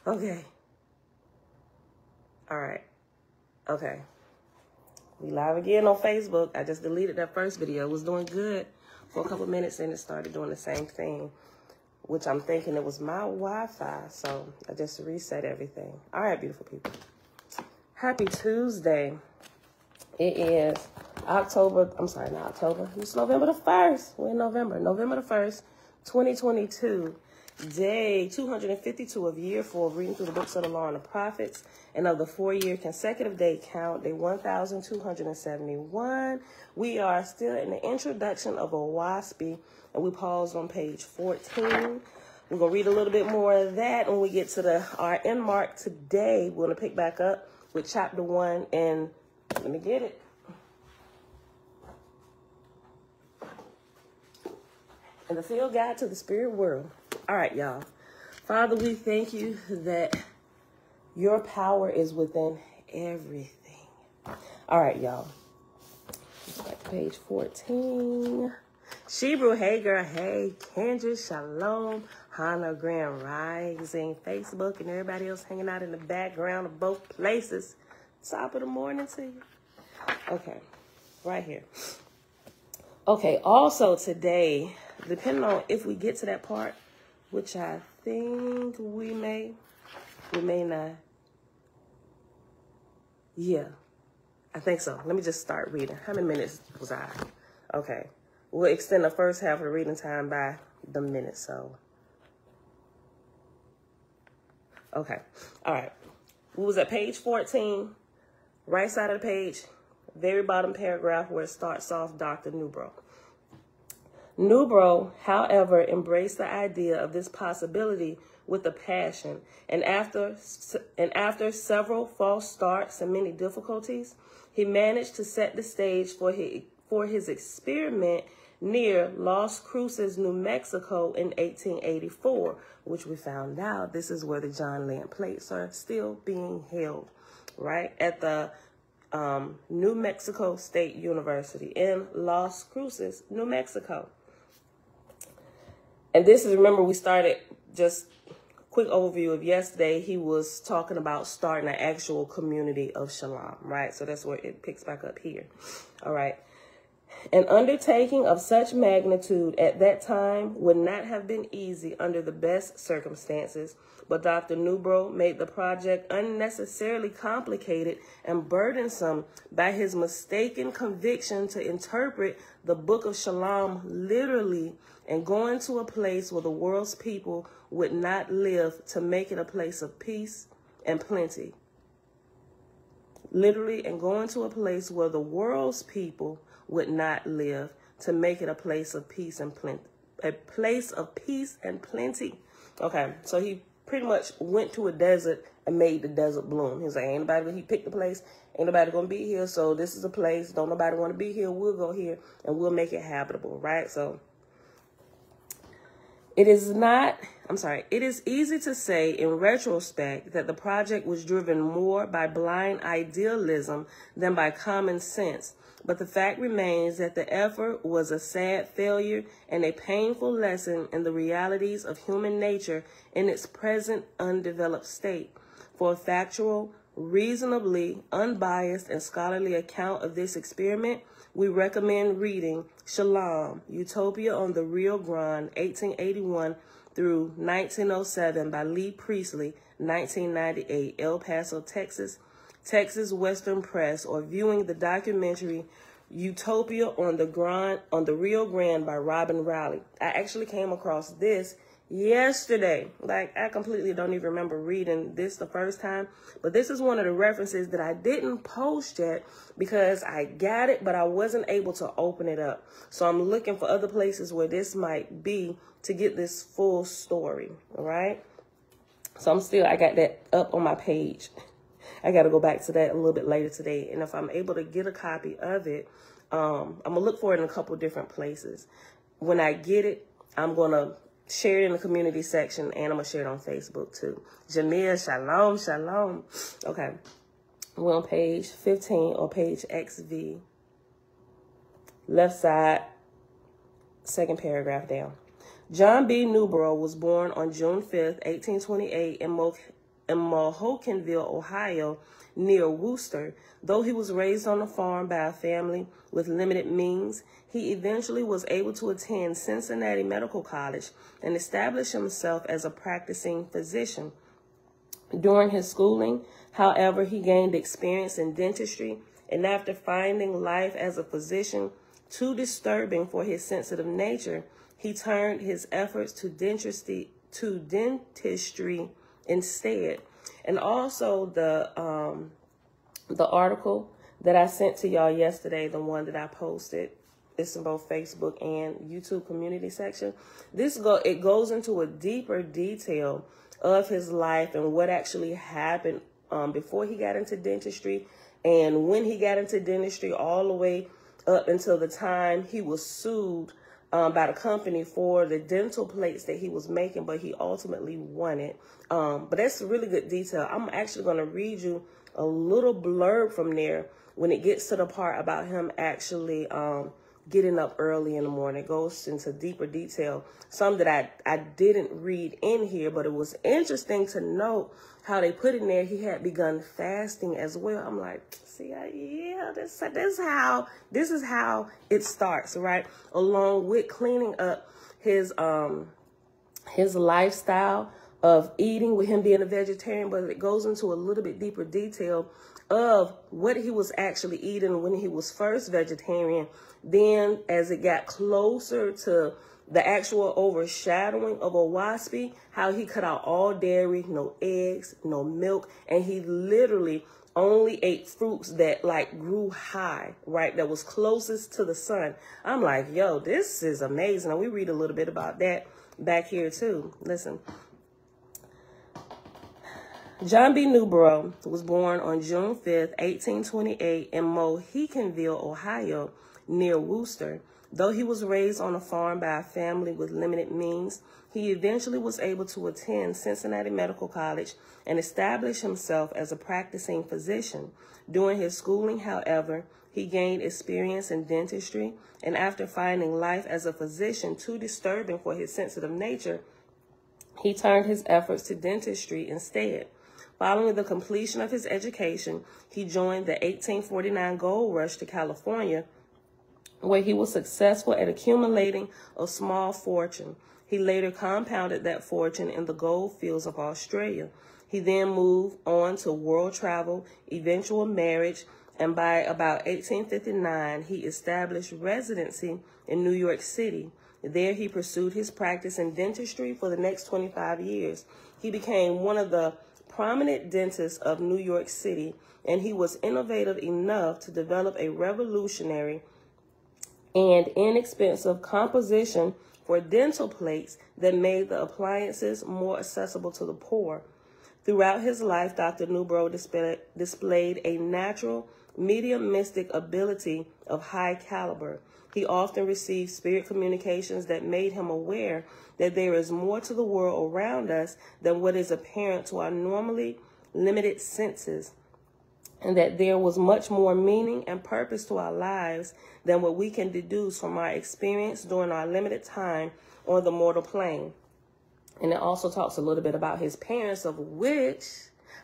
Okay. All right. Okay. We live again on Facebook. I just deleted that first video. It was doing good for a couple minutes, and it started doing the same thing, which I'm thinking it was my Wi-Fi. So I just reset everything. All right, beautiful people. Happy Tuesday. It is October. I'm sorry, not October. It's November the 1st. We're in November. November the 1st, 2022. Day 252 of year 4 of reading through the books of the law and the prophets, and of the 4-year consecutive day count, day 1271. We are still in the introduction of Oahspe, and we paused on page 14. We're going to read a little bit more of that when we get to our end mark today. We're going to pick back up with chapter 1, and let me get it. And the field guide to the spirit world. All right, y'all. Father, we thank you that your power is within everything. All right, y'all. Back to page 14. Shebrew, hey, girl. Hey, Kendra, Shalom, Hannah, Grand Rising, Facebook, and everybody else hanging out in the background of both places. Top of the morning to you. Okay, right here. Okay, also today, depending on if we get to that part, which I think we may not. Yeah, I think so. Let me just start reading. How many minutes was I? Okay, we'll extend the first half of the reading time by the minute, so. Okay, all right. We was at page 14, right side of the page, very bottom paragraph where it starts off, Dr. Newbro. Newbro, however, embraced the idea of this possibility with a passion, and after several false starts and many difficulties, he managed to set the stage for his experiment near Las Cruces, New Mexico in 1884, which we found out this is where the John Land plates are still being held, right, at the New Mexico State University in Las Cruces, New Mexico. And this is, remember, we started, just quick overview of yesterday, he was talking about starting an actual community of Shalom, right? So that's where it picks back up here. All right. An undertaking of such magnitude at that time would not have been easy under the best circumstances, but Dr. Newbro made the project unnecessarily complicated and burdensome by his mistaken conviction to interpret the Book of Shalom literally and going to a place where the world's people would not live to make it a place of peace and plenty. Literally, and going to a place where the world's people would not live to make it a place of peace and plenty. A place of peace and plenty. Okay, so he pretty much went to a desert and made the desert bloom. He was like, ain't nobody, he picked the place, ain't nobody gonna be here, so this is a place, don't nobody want to be here, we'll go here and we'll make it habitable, right? So it is easy to say in retrospect that the project was driven more by blind idealism than by common sense. But the fact remains that the effort was a sad failure and a painful lesson in the realities of human nature in its present undeveloped state. For a factual, reasonably unbiased, and scholarly account of this experiment, we recommend reading Shalom, Utopia on the Rio Grande, 1881 through 1907 by Lee Priestley, 1998, El Paso, Texas, Texas Western Press, or viewing the documentary Utopia on the Rio Grande by Robin Riley. I actually came across this yesterday. Like, I completely don't even remember reading this the first time, but this is one of the references that I didn't post yet because I got it, but I wasn't able to open it up. So I'm looking for other places where this might be to get this full story. All right. So I got that up on my page. I got to go back to that a little bit later today. And if I'm able to get a copy of it, I'm going to look for it in a couple different places. When I get it, I'm going to share it in the community section, and I'm going to share it on Facebook too. Jamia, shalom, shalom. Okay. We're on page 15 or page XV. Left side, second paragraph down. John B. Newbro was born on June 5th, 1828 Mohocanville, Ohio, near Worcester. Though he was raised on a farm by a family with limited means, he eventually was able to attend Cincinnati Medical College and establish himself as a practicing physician. During his schooling, however, he gained experience in dentistry, and after finding life as a physician too disturbing for his sensitive nature, he turned his efforts to dentistry instead. And also the article that I sent to y'all yesterday, the one that I posted, it's in both Facebook and YouTube community section. It goes into a deeper detail of his life and what actually happened before he got into dentistry and when he got into dentistry, all the way up until the time he was sued by the company for the dental plates that he was making, but he ultimately won it. But that's a really good detail. I'm actually going to read you a little blurb from there when it gets to the part about him actually getting up early in the morning. It goes into deeper detail, some that I didn't read in here, but it was interesting to note how they put in there he had begun fasting as well. I'm like, see, yeah, this is how it starts, right? Along with cleaning up his lifestyle of eating, with him being a vegetarian, but it goes into a little bit deeper detail of what he was actually eating when he was first vegetarian. Then as it got closer to the actual overshadowing of Oahspe, how he cut out all dairy, no eggs, no milk, and he literally only ate fruits that like grew high, right? That was closest to the sun. I'm like, yo, this is amazing. And we read a little bit about that back here too. Listen. John B. Newborough was born on June 5th, 1828 in Mohocanville, Ohio, near Worcester. Though he was raised on a farm by a family with limited means, he eventually was able to attend Cincinnati Medical College and establish himself as a practicing physician. During his schooling, however, he gained experience in dentistry, and after finding life as a physician too disturbing for his sensitive nature, he turned his efforts to dentistry instead. Following the completion of his education, he joined the 1849 gold rush to California, where he was successful at accumulating a small fortune. He later compounded that fortune in the gold fields of Australia. He then moved on to world travel, eventual marriage, and by about 1859, he established residency in New York City. There he pursued his practice in dentistry for the next 25 years. He became one of the prominent dentists of New York City, and he was innovative enough to develop a revolutionary and inexpensive composition for dental plates that made the appliances more accessible to the poor. Throughout his life, Dr. Newborough displayed a natural, mediumistic ability of high caliber. He often received spirit communications that made him aware that there is more to the world around us than what is apparent to our normally limited senses, and that there was much more meaning and purpose to our lives than what we can deduce from our experience during our limited time on the mortal plane. And it also talks a little bit about his parents, of which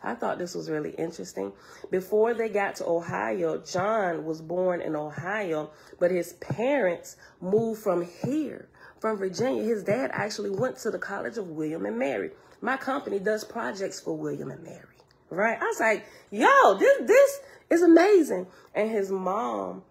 I thought this was really interesting. Before they got to Ohio, John was born in Ohio, but his parents moved from here, from Virginia. His dad actually went to the College of William and Mary. My company does projects for William and Mary, right? I was like, yo, this is amazing. And his mom,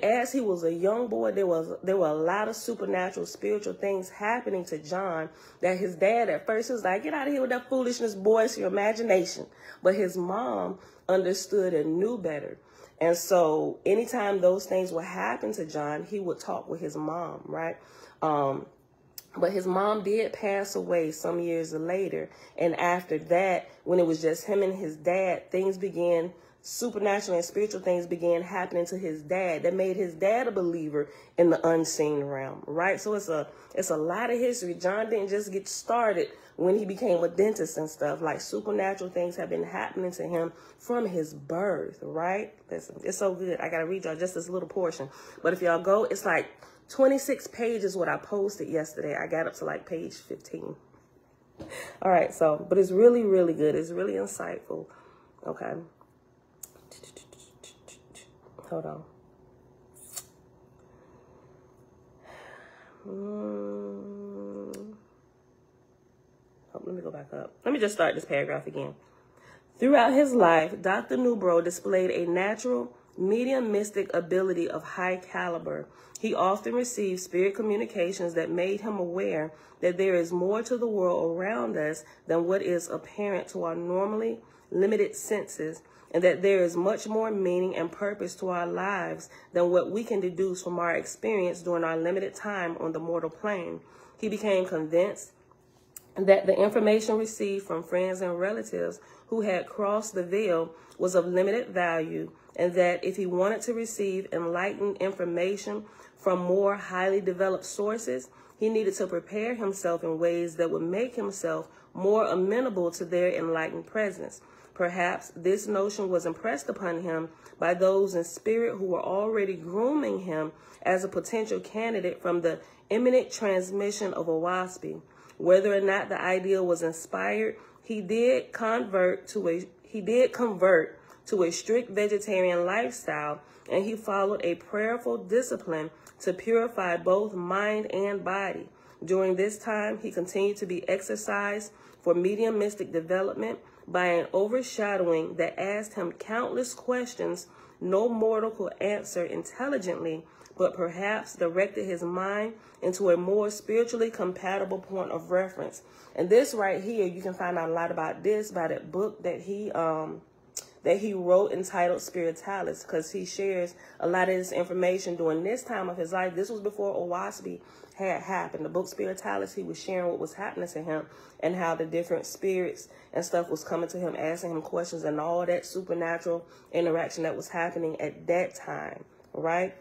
as he was a young boy, there were a lot of supernatural, spiritual things happening to John that his dad at first was like, get out of here with that foolishness, boy, it's your imagination. But his mom understood and knew better. And so anytime those things would happen to John, he would talk with his mom, right? But his mom did pass away some years later. And after that, when it was just him and his dad, supernatural and spiritual things began happening to his dad that made his dad a believer in the unseen realm, right? So it's a lot of history. John didn't just get started when he became a dentist and stuff. Like, supernatural things have been happening to him from his birth, right? Listen, it's so good. I got to read y'all just this little portion. But if y'all go, it's like 26 pages what I posted yesterday. I got up to like page 15. All right, so, but it's really, really good. It's really insightful. Okay. Hold on. Let me go back up. Let me just start this paragraph again. Throughout his life, Dr. Newbrough displayed a natural mediumistic ability of high caliber. He often received spirit communications that made him aware that there is more to the world around us than what is apparent to our normally limited senses, and that there is much more meaning and purpose to our lives than what we can deduce from our experience during our limited time on the mortal plane. He became convinced that the information received from friends and relatives who had crossed the veil was of limited value, and that if he wanted to receive enlightened information from more highly developed sources, he needed to prepare himself in ways that would make himself more amenable to their enlightened presence. Perhaps this notion was impressed upon him by those in spirit who were already grooming him as a potential candidate from the imminent transmission of Oahspe. Whether or not the idea was inspired, he did convert to a strict vegetarian lifestyle, and he followed a prayerful discipline to purify both mind and body. During this time, he continued to be exercised for mediumistic development by an overshadowing that asked him countless questions no mortal could answer intelligently, but perhaps directed his mind into a more spiritually compatible point of reference. And this right here, you can find out a lot about this by that book that he wrote entitled Spiritualis, because he shares a lot of this information during this time of his life. This was before Oahspe had happened. The book Spiritualis, he was sharing what was happening to him and how the different spirits and stuff was coming to him, asking him questions, and all that supernatural interaction that was happening at that time, right?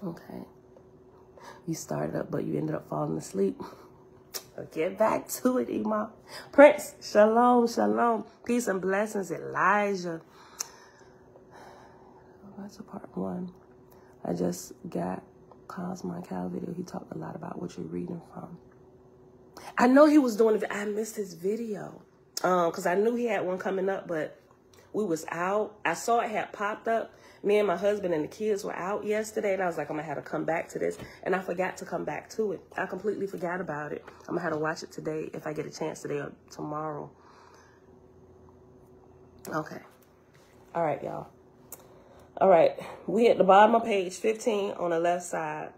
Okay. You started up, but you ended up falling asleep. Get back to it, Imam. Prince, shalom, shalom. Peace and blessings, Elijah. That's a part one. I just got Cosmo Cal video. He talked a lot about what you're reading from. I know he was doing it. I missed his video because I knew he had one coming up, but we was out. I saw it had popped up. Me and my husband and the kids were out yesterday, and I was like, I'm going to have to come back to this. And I forgot to come back to it. I completely forgot about it. I'm going to have to watch it today if I get a chance today or tomorrow. Okay. All right, y'all. All right. We at the bottom of page 15 on the left side.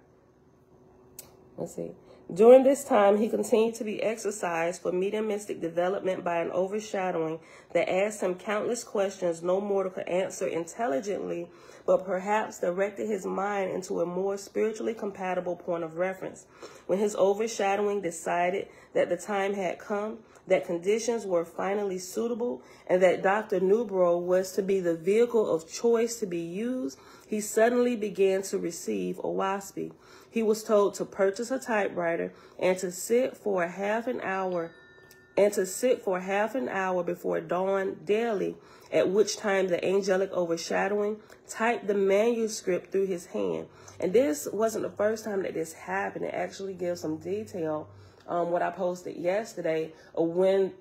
Let's see. During this time, he continued to be exercised for mediumistic development by an overshadowing that asked him countless questions no mortal could answer intelligently, but perhaps directed his mind into a more spiritually compatible point of reference. When his overshadowing decided that the time had come, that conditions were finally suitable, and that Dr. Newbrough was to be the vehicle of choice to be used, he suddenly began to receive Oahspe. He was told to purchase a typewriter and to sit for half an hour before dawn daily, at which time the angelic overshadowing typed the manuscript through his hand. And this wasn't the first time that this happened. It actually gives some detail what I posted yesterday of when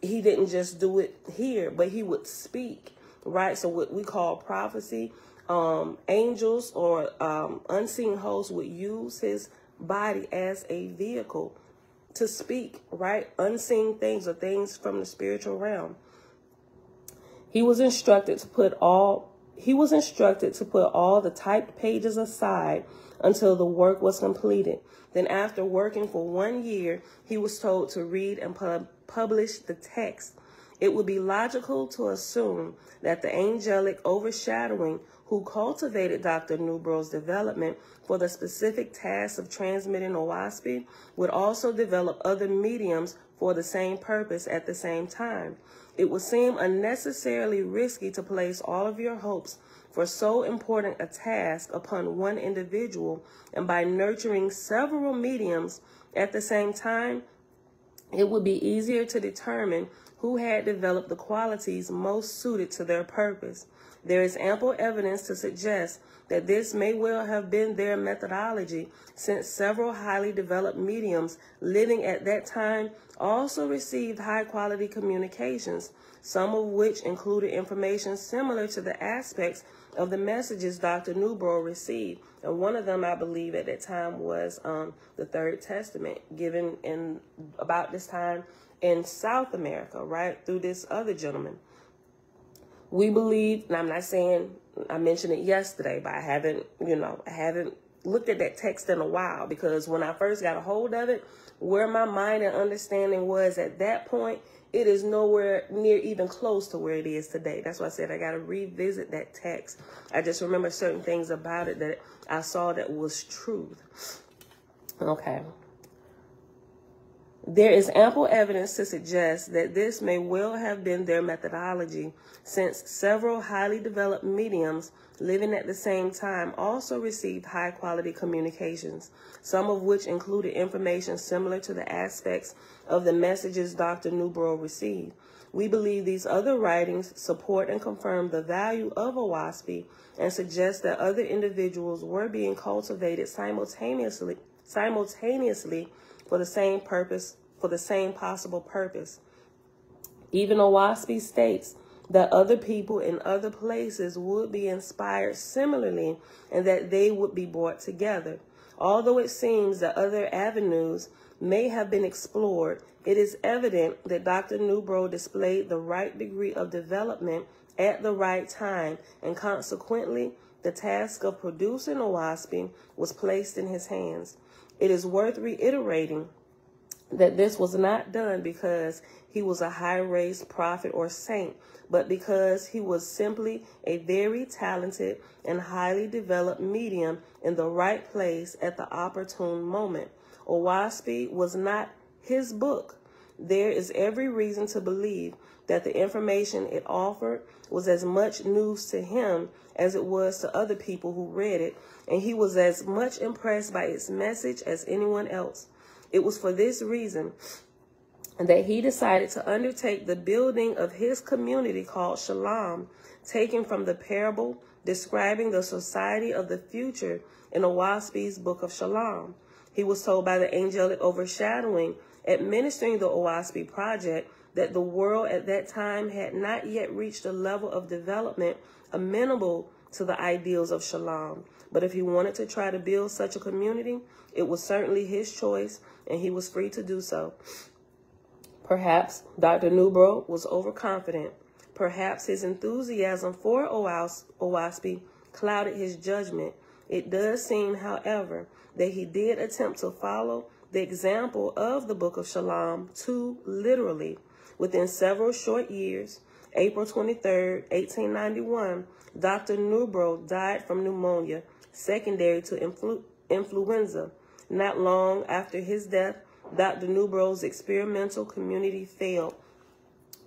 he didn't just do it here, but he would speak, right? So what we call prophecy. Angels or unseen hosts would use his body as a vehicle to speak, right? Unseen things or things from the spiritual realm. He was instructed to put all the typed pages aside until the work was completed. Then after working for 1 year, he was told to read and publish the text. It would be logical to assume that the angelic overshadowing who cultivated Dr. Newbrough's development for the specific task of transmitting Oahspe would also develop other mediums for the same purpose at the same time. It would seem unnecessarily risky to place all of your hopes for so important a task upon one individual, and by nurturing several mediums at the same time, it would be easier to determine who had developed the qualities most suited to their purpose. There is ample evidence to suggest that this may well have been their methodology, since several highly developed mediums living at that time also received high-quality communications, some of which included information similar to the aspects of the messages Dr. Newbrough received. And one of them, I believe, at that time was the Third Testament, given in about this time in South America, right, through this other gentleman. We believe, and I'm not saying, I mentioned it yesterday, but I haven't looked at that text in a while, because when I first got a hold of it, where my mind and understanding was at that point, it is nowhere near even close to where it is today. That's why I said I got to revisit that text. I just remember certain things about it that I saw that was truth. Okay. There is ample evidence to suggest that this may well have been their methodology, since several highly developed mediums living at the same time also received high-quality communications, some of which included information similar to the aspects of the messages Dr. Newbrough received. We believe these other writings support and confirm the value of Oahspe and suggest that other individuals were being cultivated simultaneously for the same purpose, for the same possible purpose. Even Oahspe states that other people in other places would be inspired similarly and that they would be brought together. Although it seems that other avenues may have been explored, it is evident that Dr. Newbrough displayed the right degree of development at the right time, and consequently, the task of producing Oahspe was placed in his hands. It is worth reiterating that this was not done because he was a high-raised prophet or saint, but because he was simply a very talented and highly developed medium in the right place at the opportune moment. Oahspe was not his book. There is every reason to believe that the information it offered was as much news to him as it was to other people who read it, and he was as much impressed by its message as anyone else. It was for this reason that he decided to undertake the building of his community called Shalom, taken from the parable describing the society of the future in Oahspe's Book of Shalom. He was told by the angelic overshadowing administering the Oahspe project that the world at that time had not yet reached a level of development amenable to the ideals of Shalom. But if he wanted to try to build such a community, it was certainly his choice, and he was free to do so. Perhaps Dr. Newbrough was overconfident. Perhaps his enthusiasm for Oahspe clouded his judgment. It does seem, however, that he did attempt to follow the example of the Book of Shalom too literally. Within several short years, April 23rd, 1891, Dr. Newbrough died from pneumonia, secondary to influenza. Not long after his death, Dr. Newbrough's experimental community failed.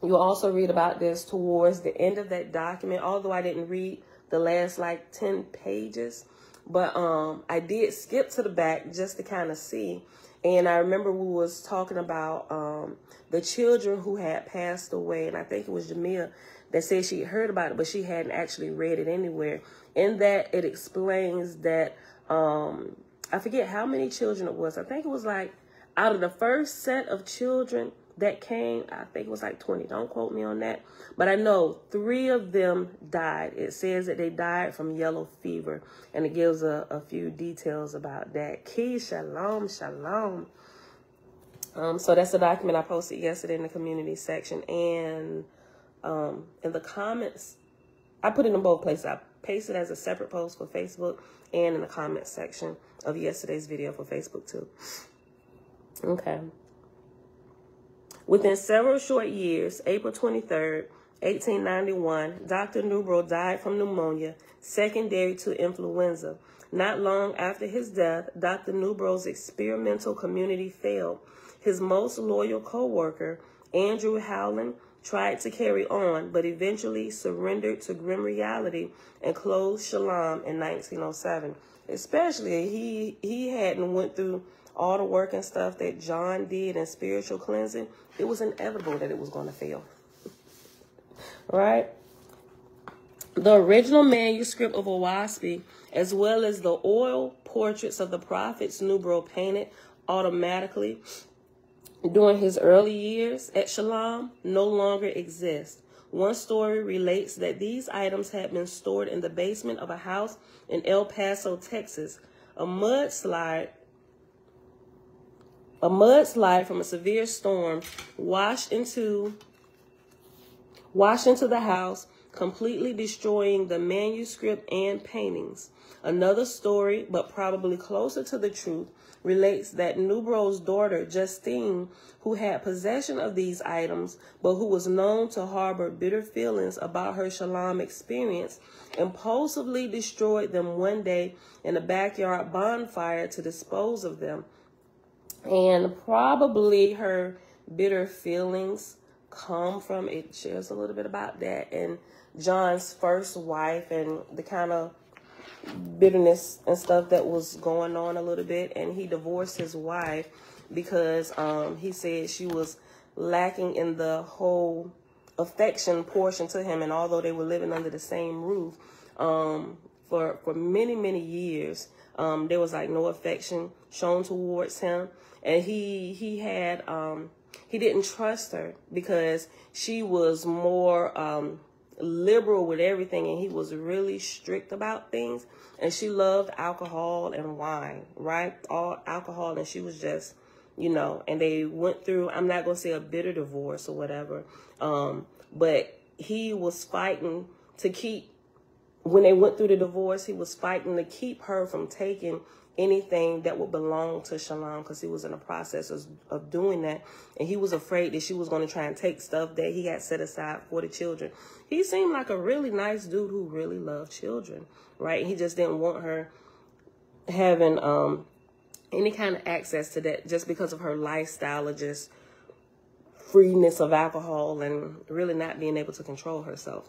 You'll also read about this towards the end of that document, although I didn't read the last 10 pages. But I did skip to the back just to kind of see. And I remember we was talking about the children who had passed away. And I think it was Jamia that said she heard about it, but she hadn't actually read it anywhere. In that, it explains that, I forget how many children it was. I think it was out of the first set of children that came, I think it was 20. Don't quote me on that. But I know 3 of them died. It says that they died from yellow fever. And it gives a few details about that. Key, shalom, shalom. So that's the document I posted yesterday in the community section. And in the comments, I put it in both places. I pasted it as a separate post for Facebook and in the comments section of yesterday's video for Facebook too. Okay. Within several short years, April 23rd, 1891, Dr. Newbrough died from pneumonia, secondary to influenza. Not long after his death, Dr. Newbrough's experimental community failed. His most loyal co-worker, Andrew Howland, tried to carry on, but eventually surrendered to grim reality and closed Shalom in 1907. Especially, he hadn't went through all the work and stuff that John did in spiritual cleansing, it was inevitable that it was going to fail. Right? The original manuscript of Oahspe, as well as the oil portraits of the prophets Nubro painted automatically during his early years at Shalom, no longer exist. One story relates that these items had been stored in the basement of a house in El Paso, Texas. A mudslide from a severe storm washed into the house, completely destroying the manuscript and paintings. Another story, but probably closer to the truth, relates that Nubro's daughter, Justine, who had possession of these items, but who was known to harbor bitter feelings about her Shalom experience, impulsively destroyed them one day in a backyard bonfire to dispose of them. And probably her bitter feelings come from, it shares a little bit about that, and John's first wife and the kind of bitterness and stuff that was going on a little bit. And he divorced his wife because he said she was lacking in the whole affection portion to him. And although they were living under the same roof for many, many years, there was like no affection shown towards him. And he didn't trust her because she was more liberal with everything, and he was really strict about things. And she loved alcohol and wine, right? All alcohol, and she was just, and they went through, I'm not going to say a bitter divorce or whatever, but he was fighting to keep, when they went through the divorce, he was fighting to keep her from taking anything that would belong to Shalom, because he was in the process of doing that. And he was afraid that she was going to try and take stuff that he had set aside for the children. He seemed like a really nice dude who really loved children, right? He just didn't want her having any kind of access to that just because of her lifestyle of just freeness of alcohol and really not being able to control herself.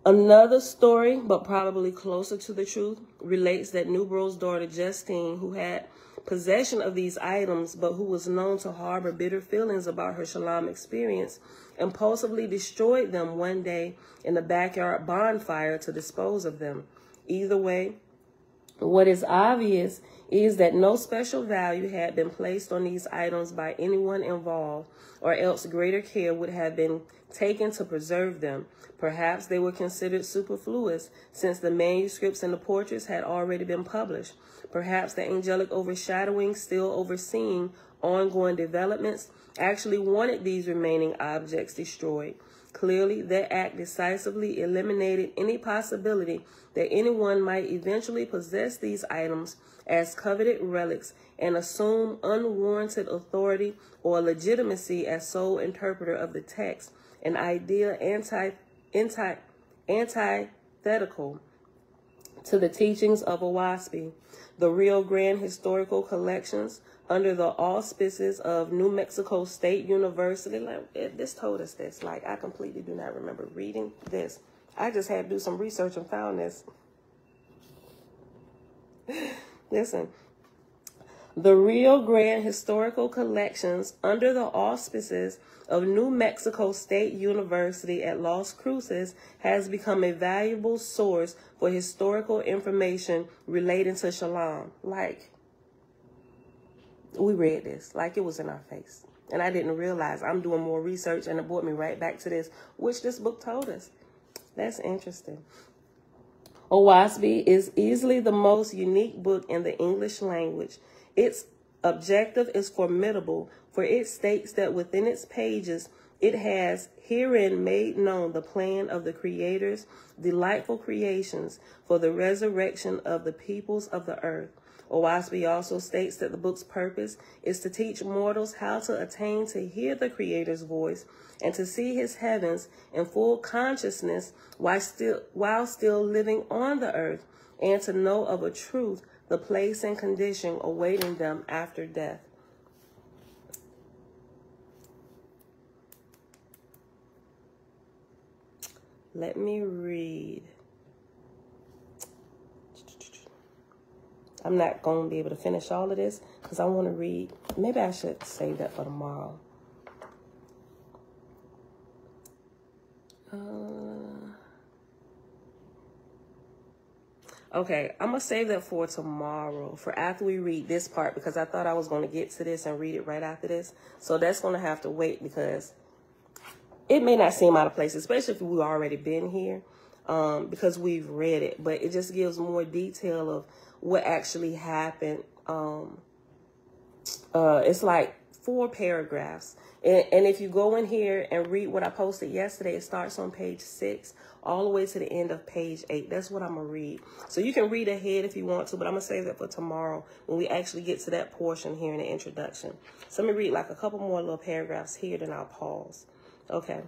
Another story, but probably closer to the truth, relates that Nubro's daughter, Justine, who had possession of these items, but who was known to harbor bitter feelings about her Shalom experience, impulsively destroyed them one day in the backyard bonfire to dispose of them. Either way, what is obvious is that no special value had been placed on these items by anyone involved, or else greater care would have been taken to preserve them. Perhaps they were considered superfluous, since the manuscripts and the portraits had already been published. Perhaps the angelic overshadowing, still overseeing ongoing developments, actually wanted these remaining objects destroyed. Clearly, their act decisively eliminated any possibility that anyone might eventually possess these items as coveted relics and assume unwarranted authority or legitimacy as sole interpreter of the text, an idea antithetical to the teachings of Oahspe. The Rio Grande Historical Collections, under the auspices of New Mexico State University, this told us this. Like, I completely do not remember reading this. I just had to do some research and found this. Listen. The Rio Grande Historical Collections, under the auspices of New Mexico State University at Las Cruces, has become a valuable source for historical information relating to Shalom. Like, we read this like it was in our face. And I didn't realize I'm doing more research, and it brought me right back to this, which this book told us. That's interesting. Oahspe is easily the most unique book in the English language. Its objective is formidable, for it states that within its pages, it has herein made known the plan of the Creator's delightful creations for the resurrection of the peoples of the earth. Oahspe also states that the book's purpose is to teach mortals how to attain to hear the Creator's voice and to see his heavens in full consciousness while still living on the earth, and to know of a truth the place and condition awaiting them after death. Let me read. I'm not going to be able to finish all of this because I want to read. Maybe I should save that for tomorrow. Okay, I'm going to save that for tomorrow, for after we read this part, because I thought I was going to get to this and read it right after this. So that's going to have to wait, because it may not seem out of place, especially if we've already been here, because we've read it. But it just gives more detail of what actually happened. It's like 4 paragraphs. And if you go in here and read what I posted yesterday, it starts on page 6 all the way to the end of page 8. That's what I'm going to read. So you can read ahead if you want to, but I'm going to save that for tomorrow when we actually get to that portion here in the introduction. So let me read like a couple more little paragraphs here, then I'll pause. Okay.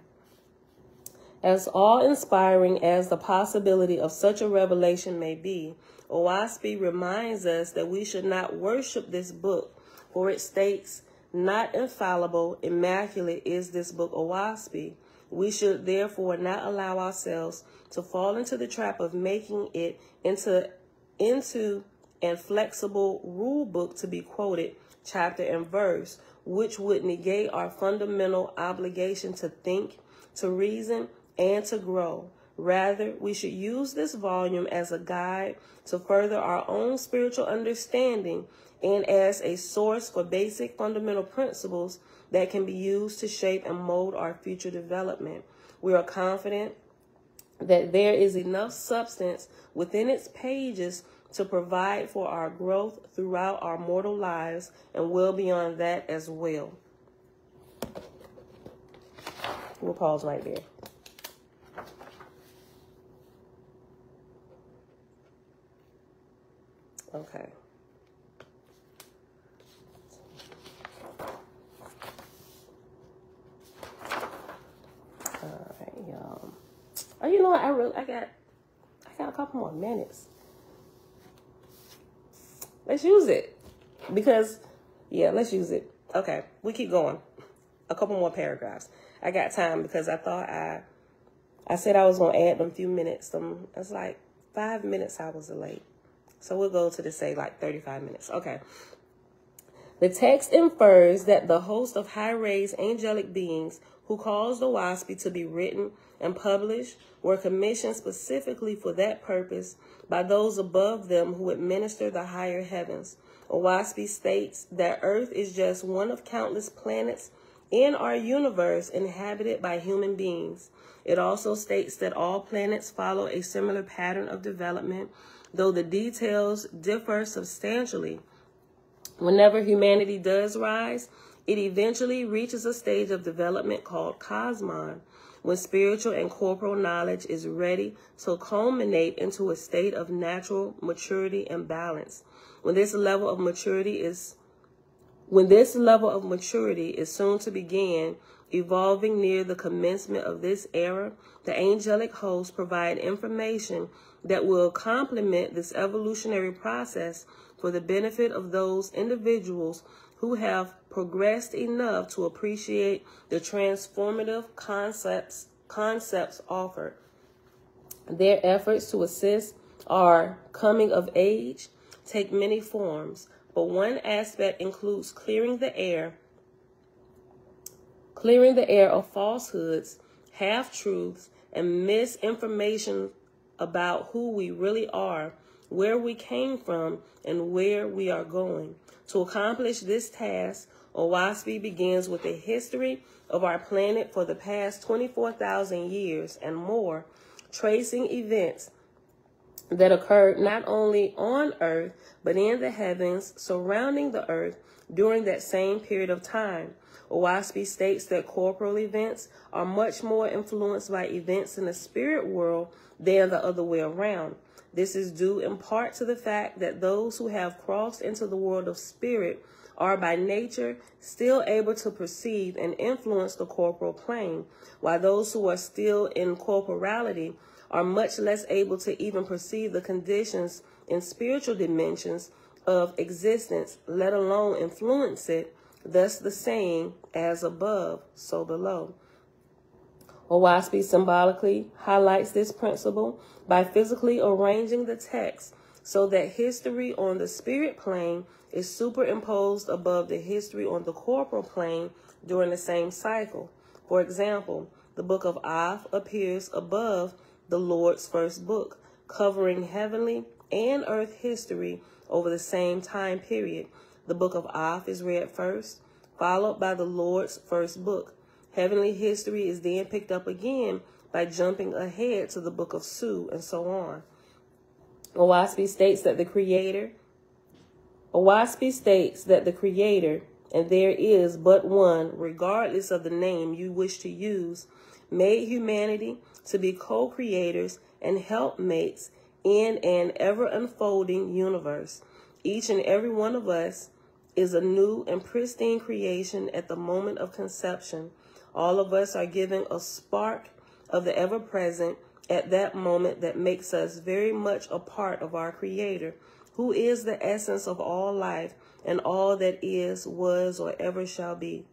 As awe-inspiring as the possibility of such a revelation may be, Oahspe reminds us that we should not worship this book, for it states, "Not infallible, immaculate is this book, Oahspe." We should therefore not allow ourselves to fall into the trap of making it into an flexible rule book to be quoted chapter and verse, which would negate our fundamental obligation to think, to reason, and to grow. Rather, we should use this volume as a guide to further our own spiritual understanding and as a source for basic fundamental principles that can be used to shape and mold our future development. We are confident that there is enough substance within its pages to provide for our growth throughout our mortal lives and well beyond that as well. We'll pause right there. Okay. All right, y'all. Oh, you know what? I got a couple more minutes. Let's use it. Because, yeah, let's use it. Okay, we keep going. A couple more paragraphs. I got time because I thought I said I was going to add them few minutes. It's like 5 minutes I was late. So we'll go to the say like 35 minutes. Okay. The text infers that the host of high-raised angelic beings who caused the Oahspe to be written and published were commissioned specifically for that purpose by those above them who administer the higher heavens. Oahspe states that Earth is just one of countless planets in our universe inhabited by human beings. It also states that all planets follow a similar pattern of development, though the details differ substantially. Whenever humanity does rise, it eventually reaches a stage of development called cosmon, when spiritual and corporal knowledge is ready to culminate into a state of natural maturity and balance. When this level of maturity is soon to begin, evolving near the commencement of this era, the angelic hosts provide information that will complement this evolutionary process for the benefit of those individuals who have progressed enough to appreciate the transformative concepts offered. Their efforts to assist our coming of age take many forms, but one aspect includes clearing the air of falsehoods, half-truths, and misinformation about who we really are, where we came from, and where we are going. To accomplish this task, Oahspe begins with a history of our planet for the past 24,000 years and more, tracing events that occurred not only on Earth, but in the heavens surrounding the Earth during that same period of time. Oahspe states that corporal events are much more influenced by events in the spirit world than the other way around. This is due in part to the fact that those who have crossed into the world of spirit are by nature still able to perceive and influence the corporal plane, while those who are still in corporality are much less able to even perceive the conditions in spiritual dimensions of existence, let alone influence it. Thus the saying, as above, so below. Oahspe symbolically highlights this principle by physically arranging the text so that history on the spirit plane is superimposed above the history on the corporal plane during the same cycle. For example, the book of Oahspe appears above the Lord's first book, covering heavenly and earth history over the same time period. The book of Oahspe is read first, followed by the Lord's first book. Heavenly history is then picked up again by jumping ahead to the book of xiii, and so on. Oahspe states that the Creator, and there is but one, regardless of the name you wish to use, made humanity to be co-creators and helpmates in an ever-unfolding universe. Each and every one of us is a new and pristine creation at the moment of conception. All of us are given a spark of the ever-present at that moment that makes us very much a part of our Creator, who is the essence of all life and all that is, was, or ever shall be.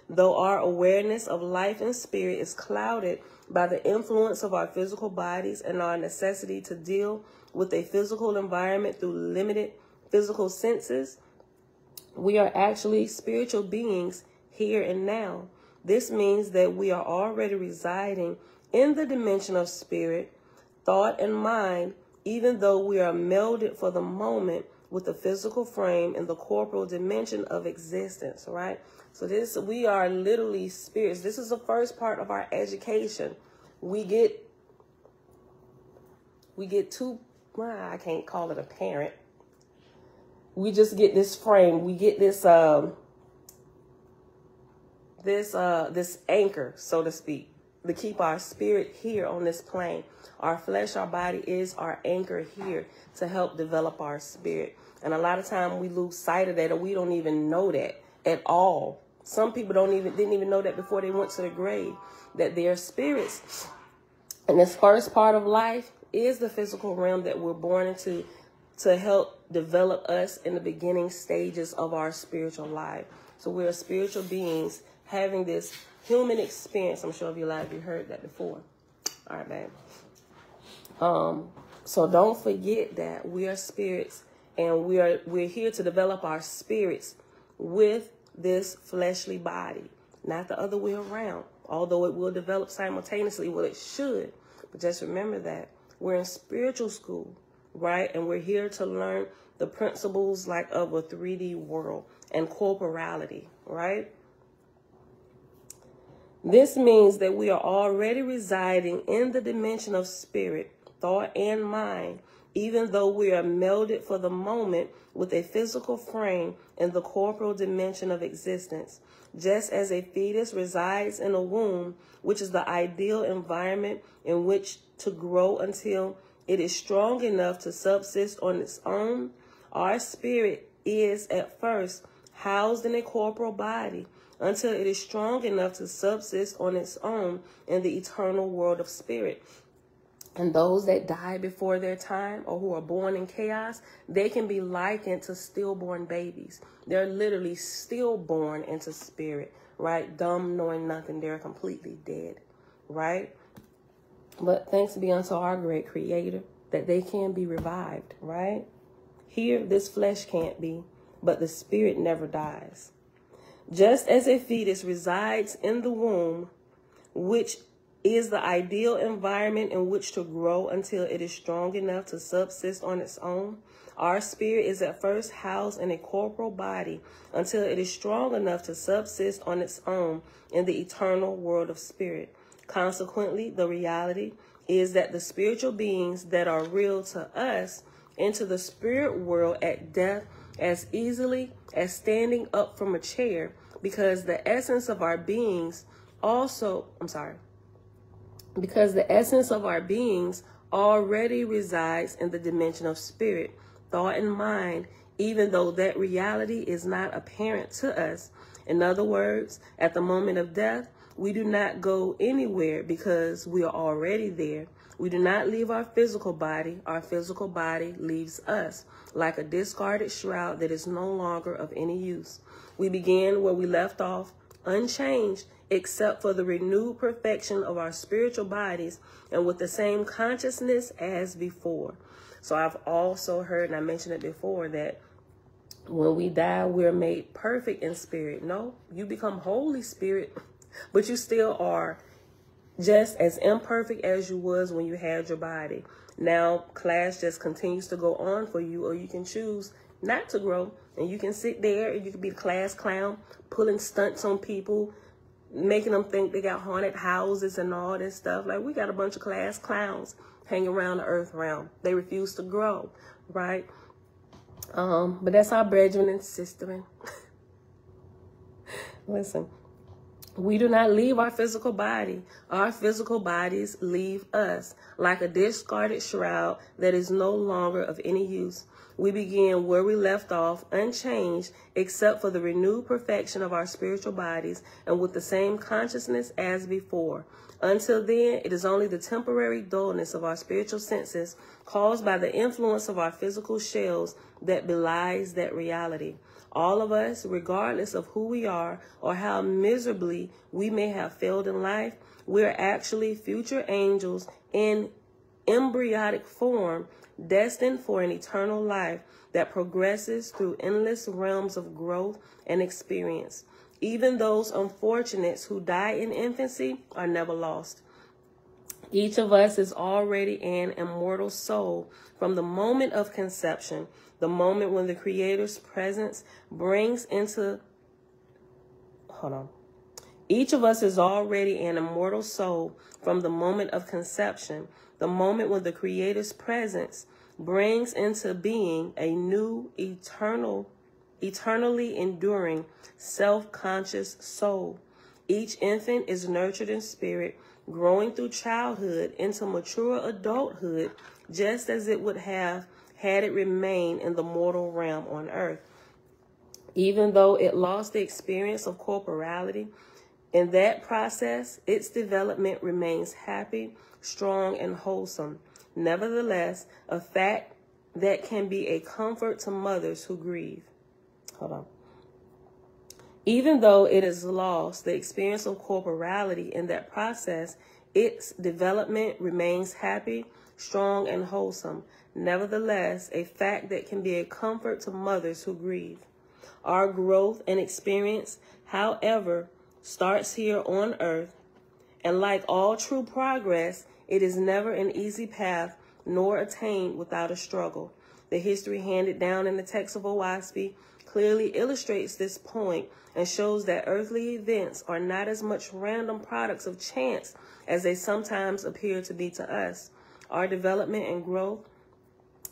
Though our awareness of life and spirit is clouded by the influence of our physical bodies and our necessity to deal with a physical environment through limited physical senses, we are actually spiritual beings here and now. This means that we are already residing in the dimension of spirit, thought, and mind, even though we are melded for the moment with the physical frame in the corporal dimension of existence, right? So we are literally spirits. This is the first part of our education. We get two, well, I can't call it a parent. We just get this frame. We get this this anchor, so to speak, to keep our spirit here on this plane. Our flesh, our body is our anchor here to help develop our spirit. And a lot of time we lose sight of that, or we don't even know that at all. Some people didn't even know that before they went to the grave, that their spirits. And this first part of life is the physical realm that we're born into to help develop us in the beginning stages of our spiritual life. So we're spiritual beings having this human experience. I'm sure if you heard that before. All right, babe. So don't forget that we are spirits, and we're here to develop our spirits with this fleshly body, not the other way around. Although it will develop simultaneously, well, it should. But just remember that we're in spiritual school, right? And we're here to learn the principles like of a 3D world and corporality, right? This means that we are already residing in the dimension of spirit, thought, and mind, even though we are melded for the moment with a physical frame in the corporal dimension of existence. Just as a fetus resides in a womb, which is the ideal environment in which to grow until it is strong enough to subsist on its own, our spirit is at first housed in a corporal body until it is strong enough to subsist on its own in the eternal world of spirit. And those that die before their time or who are born in chaos, they can be likened to stillborn babies. They're literally stillborn into spirit, right? Dumb, knowing nothing. They're completely dead, right? But thanks be unto our great Creator that they can be revived, right? Here, this flesh can't be, but the spirit never dies. Just as a fetus resides in the womb, which is the ideal environment in which to grow until it is strong enough to subsist on its own, our spirit is at first housed in a corporal body until it is strong enough to subsist on its own in the eternal world of spirit. Consequently, the reality is that the spiritual beings that are real to us enter the spirit world at death as easily as standing up from a chair, because the essence of our beings already resides in the dimension of spirit, thought, and mind, even though that reality is not apparent to us. In other words, at the moment of death, we do not go anywhere because we are already there. We do not leave our physical body. Our physical body leaves us like a discarded shroud that is no longer of any use. We begin where we left off, unchanged, except for the renewed perfection of our spiritual bodies and with the same consciousness as before. So I've also heard, and I mentioned it before, that when we die, we're made perfect in spirit. No, you become Holy Spirit, but you still are just as imperfect as you was when you had your body. Now, class just continues to go on for you, or you can choose not to grow, and you can sit there and you can be the class clown, pulling stunts on people, making them think they got haunted houses and all this stuff. Like, we got a bunch of class clowns hanging around the earth realm. They refuse to grow, right? But that's our brethren and sisterin. Listen, we do not leave our physical body. Our physical bodies leave us like a discarded shroud that is no longer of any use. We begin where we left off, unchanged, except for the renewed perfection of our spiritual bodies and with the same consciousness as before. Until then, it is only the temporary dullness of our spiritual senses caused by the influence of our physical shells that belies that reality. All of us, regardless of who we are or how miserably we may have failed in life, we are actually future angels in embryonic form, destined for an eternal life that progresses through endless realms of growth and experience. Even those unfortunates who die in infancy are never lost. Each of us is already an immortal soul from the moment of conception, the moment when the Creator's presence brings into... Each of us is already an immortal soul from the moment of conception, the moment when the Creator's presence brings into being a new, eternally enduring, self-conscious soul. Each infant is nurtured in spirit, growing through childhood into mature adulthood, just as it would have had it remained in the mortal realm on earth. Even though it lost the experience of corporality, in that process, its development remains happy, strong, and wholesome. Nevertheless, a fact that can be a comfort to mothers who grieve. Even though it has lost the experience of corporality in that process, its development remains happy, strong, and wholesome. Nevertheless, a fact that can be a comfort to mothers who grieve. Our growth and experience, however, starts here on earth, and like all true progress, it is never an easy path nor attained without a struggle. The history handed down in the text of Oahspe clearly illustrates this point and shows that earthly events are not as much random products of chance as they sometimes appear to be to us. Our development and growth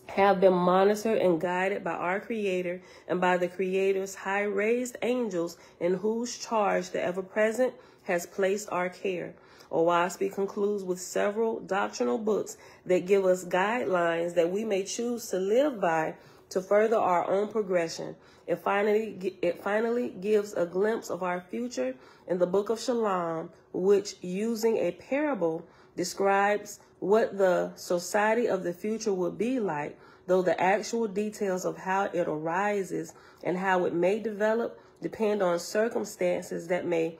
have been monitored and guided by our Creator and by the Creator's high-raised angels in whose charge the ever-present has placed our care. Oahspe concludes with several doctrinal books that give us guidelines that we may choose to live by to further our own progression. It finally gives a glimpse of our future in the book of Shalom, which, using a parable, describes what the society of the future will be like, though the actual details of how it arises and how it may develop depend on circumstances that may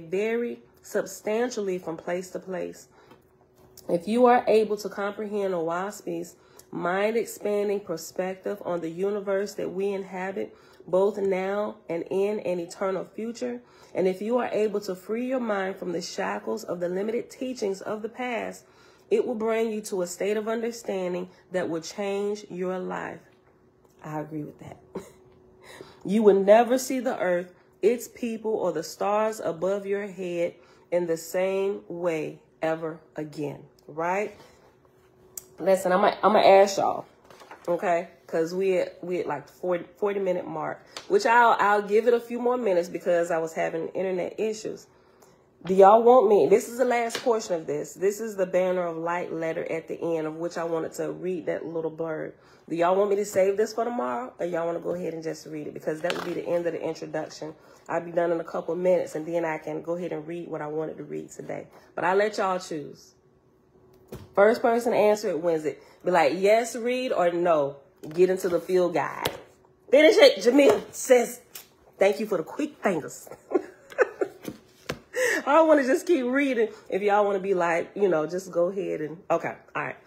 vary substantially from place to place. If you are able to comprehend Oahspe's mind-expanding perspective on the universe that we inhabit, both now and in an eternal future, and if you are able to free your mind from the shackles of the limited teachings of the past, it will bring you to a state of understanding that will change your life. I agree with that. You will never see the earth, its people, or the stars above your head in the same way ever again, right? Listen, I'm gonna ask y'all, okay? Because we at like 40-minute mark, which I'll give it a few more minutes because I was having internet issues. Do y'all want me? This is the last portion of this. This is the banner of light letter at the end, of which I wanted to read that little blurb. Do y'all want me to save this for tomorrow, or y'all want to go ahead and just read it? Because that would be the end of the introduction. I'll be done in a couple of minutes, and then I can go ahead and read what I wanted to read today. But I'll let y'all choose. First person to answer it wins it. Be like, yes, read, or no, get into the field guide. Finish it. Jamil says, thank you for the quick fingers. I want to just keep reading. If y'all want to be like, just go ahead and, okay, all right.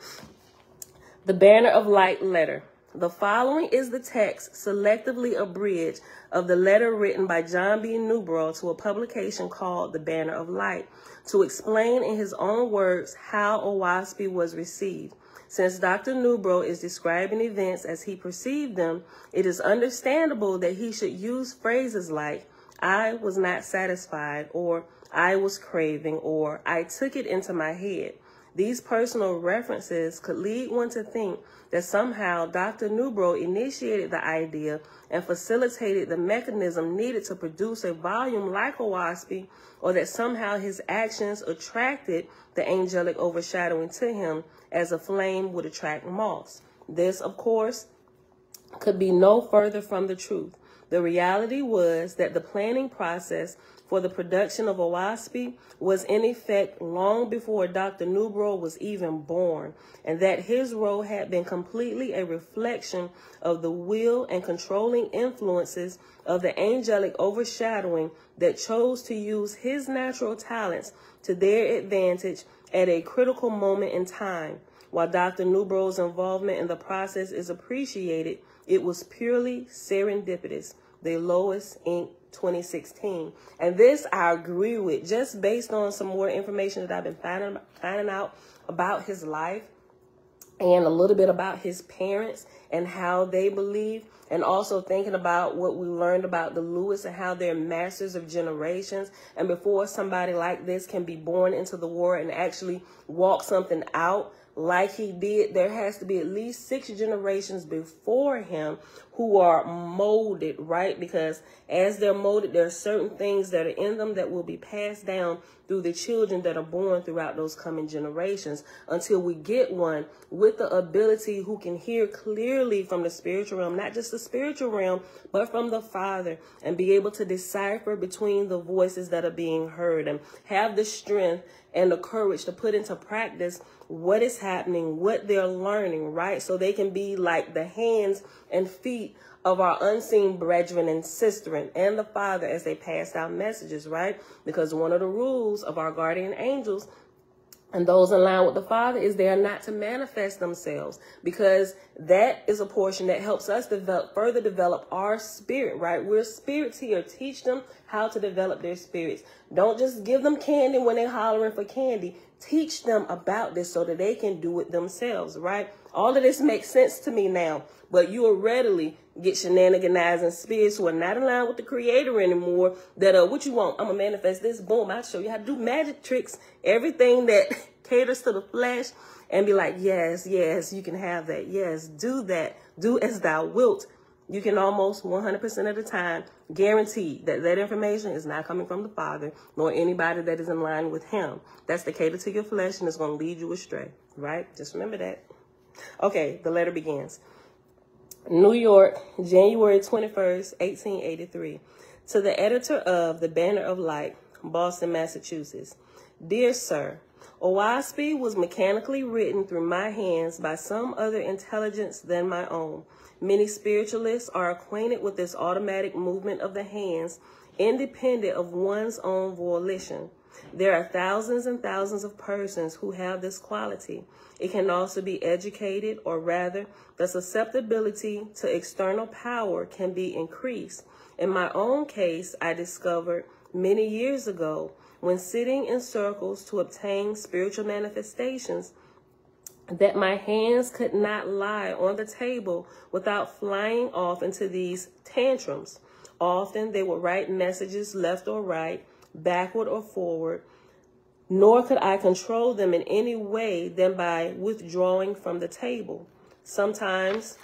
The Banner of Light letter. The following is the text, selectively abridged, of the letter written by John B. Newbrough to a publication called The Banner of Light, to explain in his own words how Oahspe was received. Since Dr. Newbrough is describing events as he perceived them, it is understandable that he should use phrases like, I was not satisfied, or I was craving, or I took it into my head. These personal references could lead one to think that somehow Dr. Newbrough initiated the idea and facilitated the mechanism needed to produce a volume like Oahspe, or that somehow his actions attracted the angelic overshadowing to him as a flame would attract moths. This, of course, could be no further from the truth. The reality was that the planning process for the production of Oahspe was in effect long before Dr. Newbrough was even born, and that his role had been completely a reflection of the will and controlling influences of the angelic overshadowing that chose to use his natural talents to their advantage at a critical moment in time. While Dr. Newbrough's involvement in the process is appreciated, it was purely serendipitous. The Lois, Inc., 2016. And this I agree with, just based on some more information that I've been finding out about his life and a little bit about his parents and how they believe, and also thinking about what we learned about the Lewis and how they're masters of generations. And before somebody like this can be born into the world and actually walk something out like he did, there has to be at least 6 generations before him who are molded, right? Because as they're molded, there are certain things that are in them that will be passed down through the children that are born throughout those coming generations, until we get one with the ability who can hear clearly from the spiritual realm, not just the spiritual realm, but from the Father, and be able to decipher between the voices that are being heard, and have the strength and the courage to put into practice what is happening, what they're learning, right? So they can be like the hands and feet of our unseen brethren and sisterin and the Father as they pass down messages, right? Because one of the rules of our guardian angels and those in line with the Father is they are not to manifest themselves, because that is a portion that helps us further develop our spirit, right? We're spirits here. Teach them how to develop their spirits. Don't just give them candy when they're hollering for candy. Teach them about this so that they can do it themselves, right? All of this makes sense to me now, but you will readily get shenaniganizing spirits who are not in line with the Creator anymore, that, what you want? I'm going to manifest this. Boom, I'll show you how to do magic tricks, everything that caters to the flesh, and be like, yes, yes, you can have that. Yes, do that. Do as thou wilt. You can almost 100% of the time guarantee that that information is not coming from the Father, nor anybody that is in line with him. That's to cater to your flesh, and it's going to lead you astray, right? Just remember that. Okay, the letter begins. New York, January 21st, 1883. To the editor of The Banner of Light, Boston, Massachusetts. Dear Sir, Oahspe was mechanically written through my hands by some other intelligence than my own. Many spiritualists are acquainted with this automatic movement of the hands, independent of one's own volition. There are thousands and thousands of persons who have this quality. It can also be educated, or rather, the susceptibility to external power can be increased. In my own case, I discovered many years ago, when sitting in circles to obtain spiritual manifestations, that my hands could not lie on the table without flying off into these tantrums. Often they would write messages left or right, backward or forward, nor could I control them in any way than by withdrawing from the table. Sometimes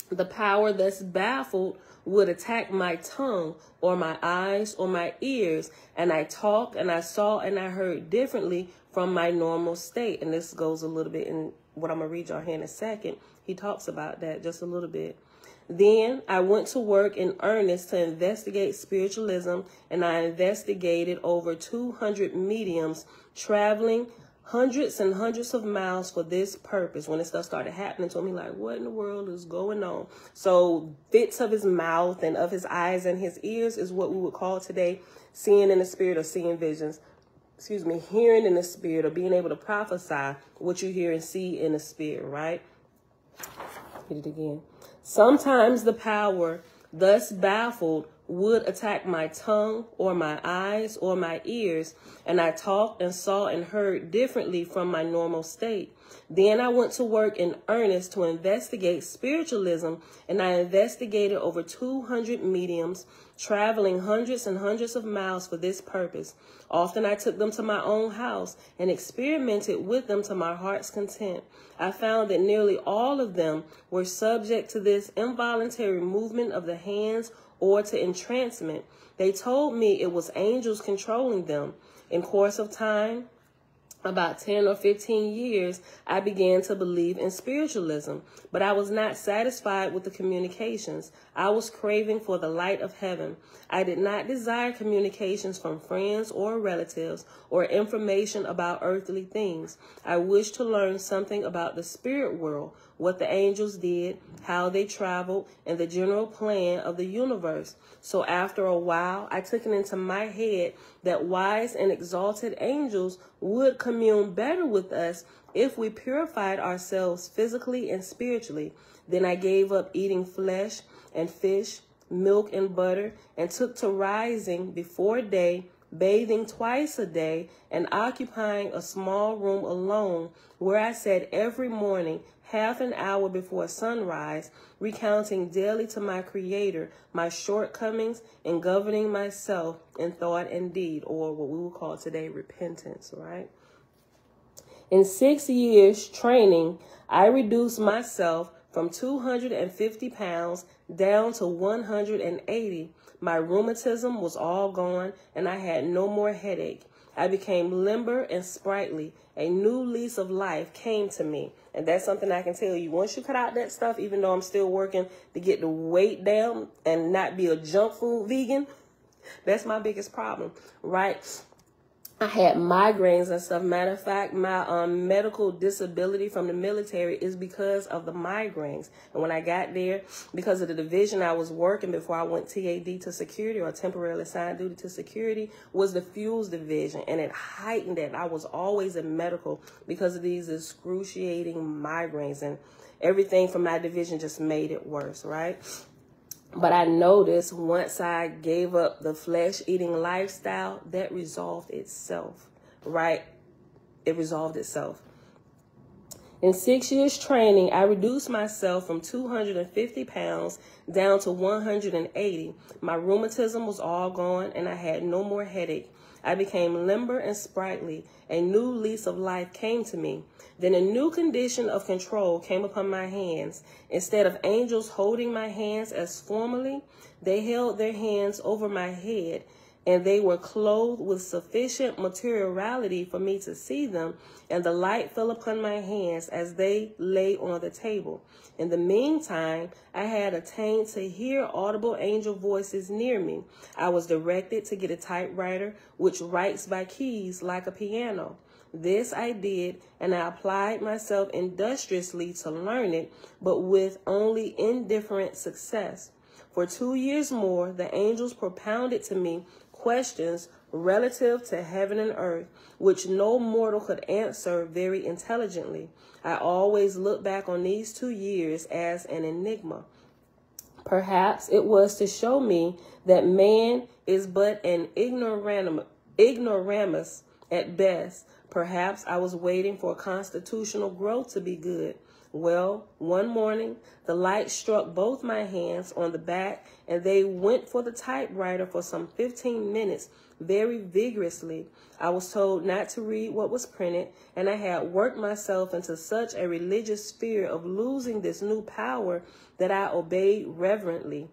the power thus baffled would attack my tongue or my eyes or my ears, and I talked and I saw and I heard differently from my normal state. And this goes a little bit in what I'm going to read y'all here in a second. He talks about that just a little bit. Then I went to work in earnest to investigate spiritualism, and I investigated over 200 mediums, traveling hundreds and hundreds of miles for this purpose. When this stuff started happening to me, like, what in the world is going on? So bits of his mouth and of his eyes and his ears is what we would call today seeing in the spirit, or seeing visions. Excuse me, hearing in the spirit, or being able to prophesy what you hear and see in the spirit, right? Read it again. Sometimes the power thus baffled would attack my tongue or my eyes or my ears, and I talked and saw and heard differently from my normal state. Then I went to work in earnest to investigate spiritualism, and I investigated over 200 mediums, traveling hundreds and hundreds of miles for this purpose. Often I took them to my own house and experimented with them to my heart's content. I found that nearly all of them were subject to this involuntary movement of the hands or to entrancement. They told me it was angels controlling them. In course of time, about 10 or 15 years, I began to believe in spiritualism, but I was not satisfied with the communications. I was craving for the light of heaven. I did not desire communications from friends or relatives or information about earthly things. I wished to learn something about the spirit world, what the angels did, how they traveled, and the general plan of the universe. So after a while, I took it into my head that wise and exalted angels would commune better with us if we purified ourselves physically and spiritually. Then I gave up eating flesh and fish, milk and butter, and took to rising before day, bathing twice a day, and occupying a small room alone, where I sat every morning half an hour before sunrise, recounting daily to my Creator my shortcomings in governing myself in thought and deed, or what we would call today repentance, right? In 6 years training, I reduced myself from 250 pounds down to 180. My rheumatism was all gone, and I had no more headache. I became limber and sprightly. A new lease of life came to me. And that's something I can tell you. Once you cut out that stuff, even though I'm still working to get the weight down and not be a junk food vegan, that's my biggest problem, right? I had migraines and stuff. Matter of fact, my medical disability from the military is because of the migraines. And when I got there, because of the division I was working before I went TAD to security, or temporarily assigned duty to security, was the fuels division. And it heightened that. I was always in medical because of these excruciating migraines. And everything from my division just made it worse, right? But I noticed once I gave up the flesh-eating lifestyle, that resolved itself, right? It resolved itself. In 6 years training, I reduced myself from 250 pounds down to 180. My rheumatism was all gone, and I had no more headache. I became limber and sprightly. A new lease of life came to me. Then a new condition of control came upon my hands. Instead of angels holding my hands as formerly, they held their hands over my head, and they were clothed with sufficient materiality for me to see them, and the light fell upon my hands as they lay on the table. In the meantime, I had attained to hear audible angel voices near me. I was directed to get a typewriter, which writes by keys like a piano. This I did, and I applied myself industriously to learn it, but with only indifferent success. For 2 years more, the angels propounded to me questions relative to heaven and earth, which no mortal could answer very intelligently. I always look back on these 2 years as an enigma. Perhaps it was to show me that man is but an ignoramus at best. Perhaps I was waiting for constitutional growth to be good. Well, one morning, the light struck both my hands on the back, and they went for the typewriter for some 15 minutes very vigorously. I was told not to read what was printed, and I had worked myself into such a religious fear of losing this new power that I obeyed reverently.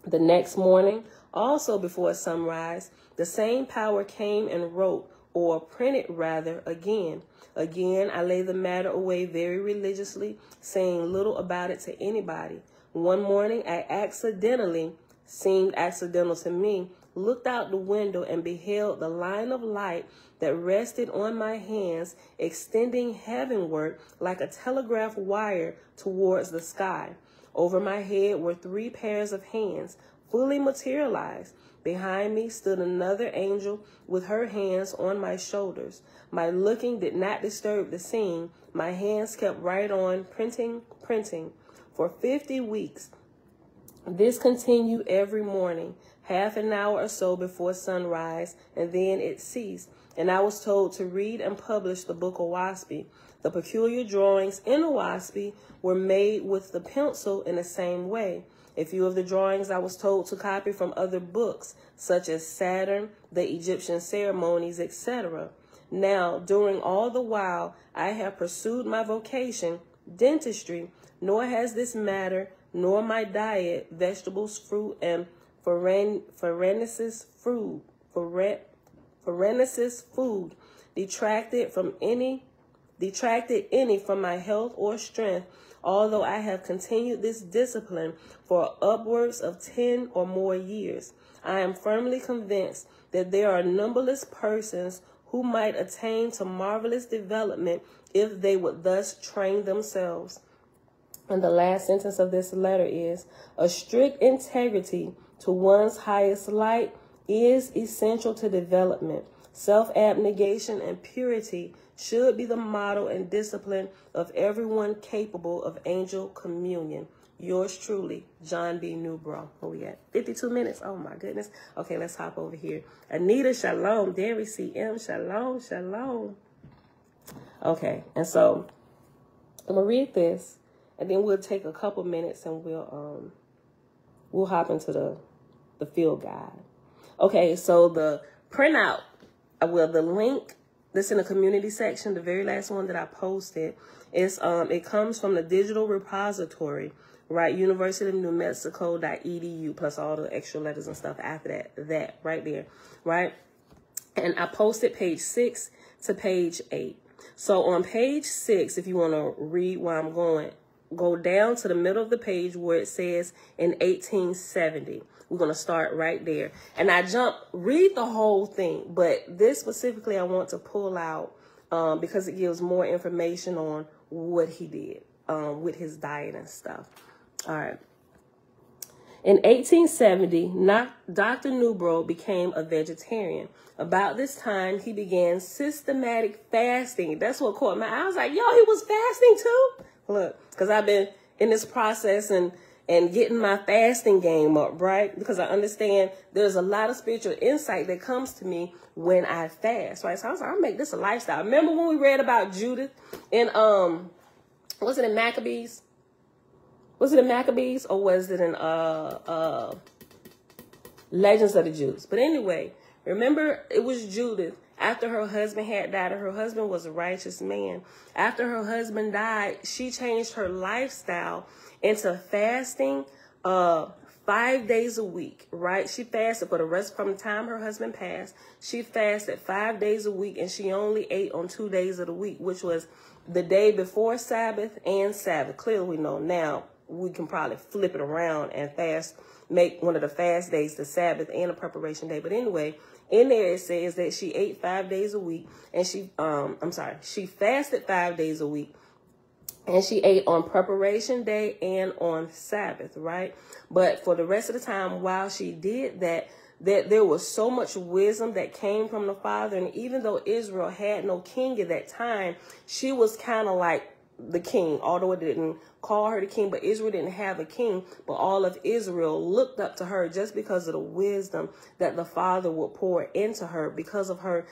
The next morning, also before sunrise, the same power came and wrote, or printed rather, again. Again, I lay the matter away very religiously, saying little about it to anybody. One morning, seemed accidental to me, looked out the window and beheld the line of light that rested on my hands, extending heavenward like a telegraph wire towards the sky. Over my head were 3 pairs of hands, fully materialized. Behind me stood another angel with her hands on my shoulders. My looking did not disturb the scene. My hands kept right on, printing. For 50 weeks, this continued every morning, half an hour or so before sunrise, and then it ceased. And I was told to read and publish the book Oahspe. The peculiar drawings in Oahspe were made with the pencil in the same way. A few of the drawings I was told to copy from other books, such as Saturn, the Egyptian ceremonies, etc. Now, during all the while I have pursued my vocation, dentistry, nor has this matter, nor my diet, vegetables, fruit, and forensic food, detracted any from my health or strength, although I have continued this discipline for upwards of 10 or more years. I am firmly convinced that there are numberless persons who might attain to marvelous development if they would thus train themselves. And the last sentence of this letter is, a strict integrity to one's highest light is essential to development. Self-abnegation and purity should be the model and discipline of everyone capable of angel communion. Yours truly, John B. Newbrough. Where we at? 52 minutes. Oh, my goodness. Okay, let's hop over here. Anita, shalom. Derry CM, shalom, shalom. Okay, and so I'm going to read this, and then we'll take a couple minutes, and we'll hop into the field guide. Okay, so the printout, the link that's in the community section, the very last one that I posted, is it comes from the digital repository, right? University of New Mexico.edu, plus all the extra letters and stuff after that right there, right? And I posted page 6 to page 8. So on page 6, if you want to read where I'm going, go down to the middle of the page where it says in 1870. We're going to start right there. And I read the whole thing, but this specifically I want to pull out because it gives more information on what he did with his diet and stuff. All right. In 1870, Dr. Newbrough became a vegetarian. About this time, he began systematic fasting. That's what caught my eye. I was like, yo, he was fasting too? Look, because I've been in this process and getting my fasting game up, right? Because I understand there's a lot of spiritual insight that comes to me when I fast, right? So I was like, I'll make this a lifestyle. Remember when we read about Judith in, was it in Maccabees? Was it in Maccabees or was it in Legends of the Jews? But anyway, remember it was Judith. After her husband had died, and her husband was a righteous man. After her husband died, she changed her lifestyle into fasting 5 days a week, right? She fasted for the rest from the time her husband passed. She fasted 5 days a week, and she only ate on 2 days of the week, which was the day before Sabbath and Sabbath. Clearly, we know now we can probably flip it around and make one of the fast days the Sabbath and a preparation day. But anyway, in there it says that she ate 5 days a week, and she fasted 5 days a week, and she ate on preparation day and on Sabbath, right? But for the rest of the time while she did that there was so much wisdom that came from the Father. And even though Israel had no king at that time, she was kind of like the king, although it didn't call her the king, but Israel didn't have a king, but all of Israel looked up to her just because of the wisdom that the Father would pour into her because of her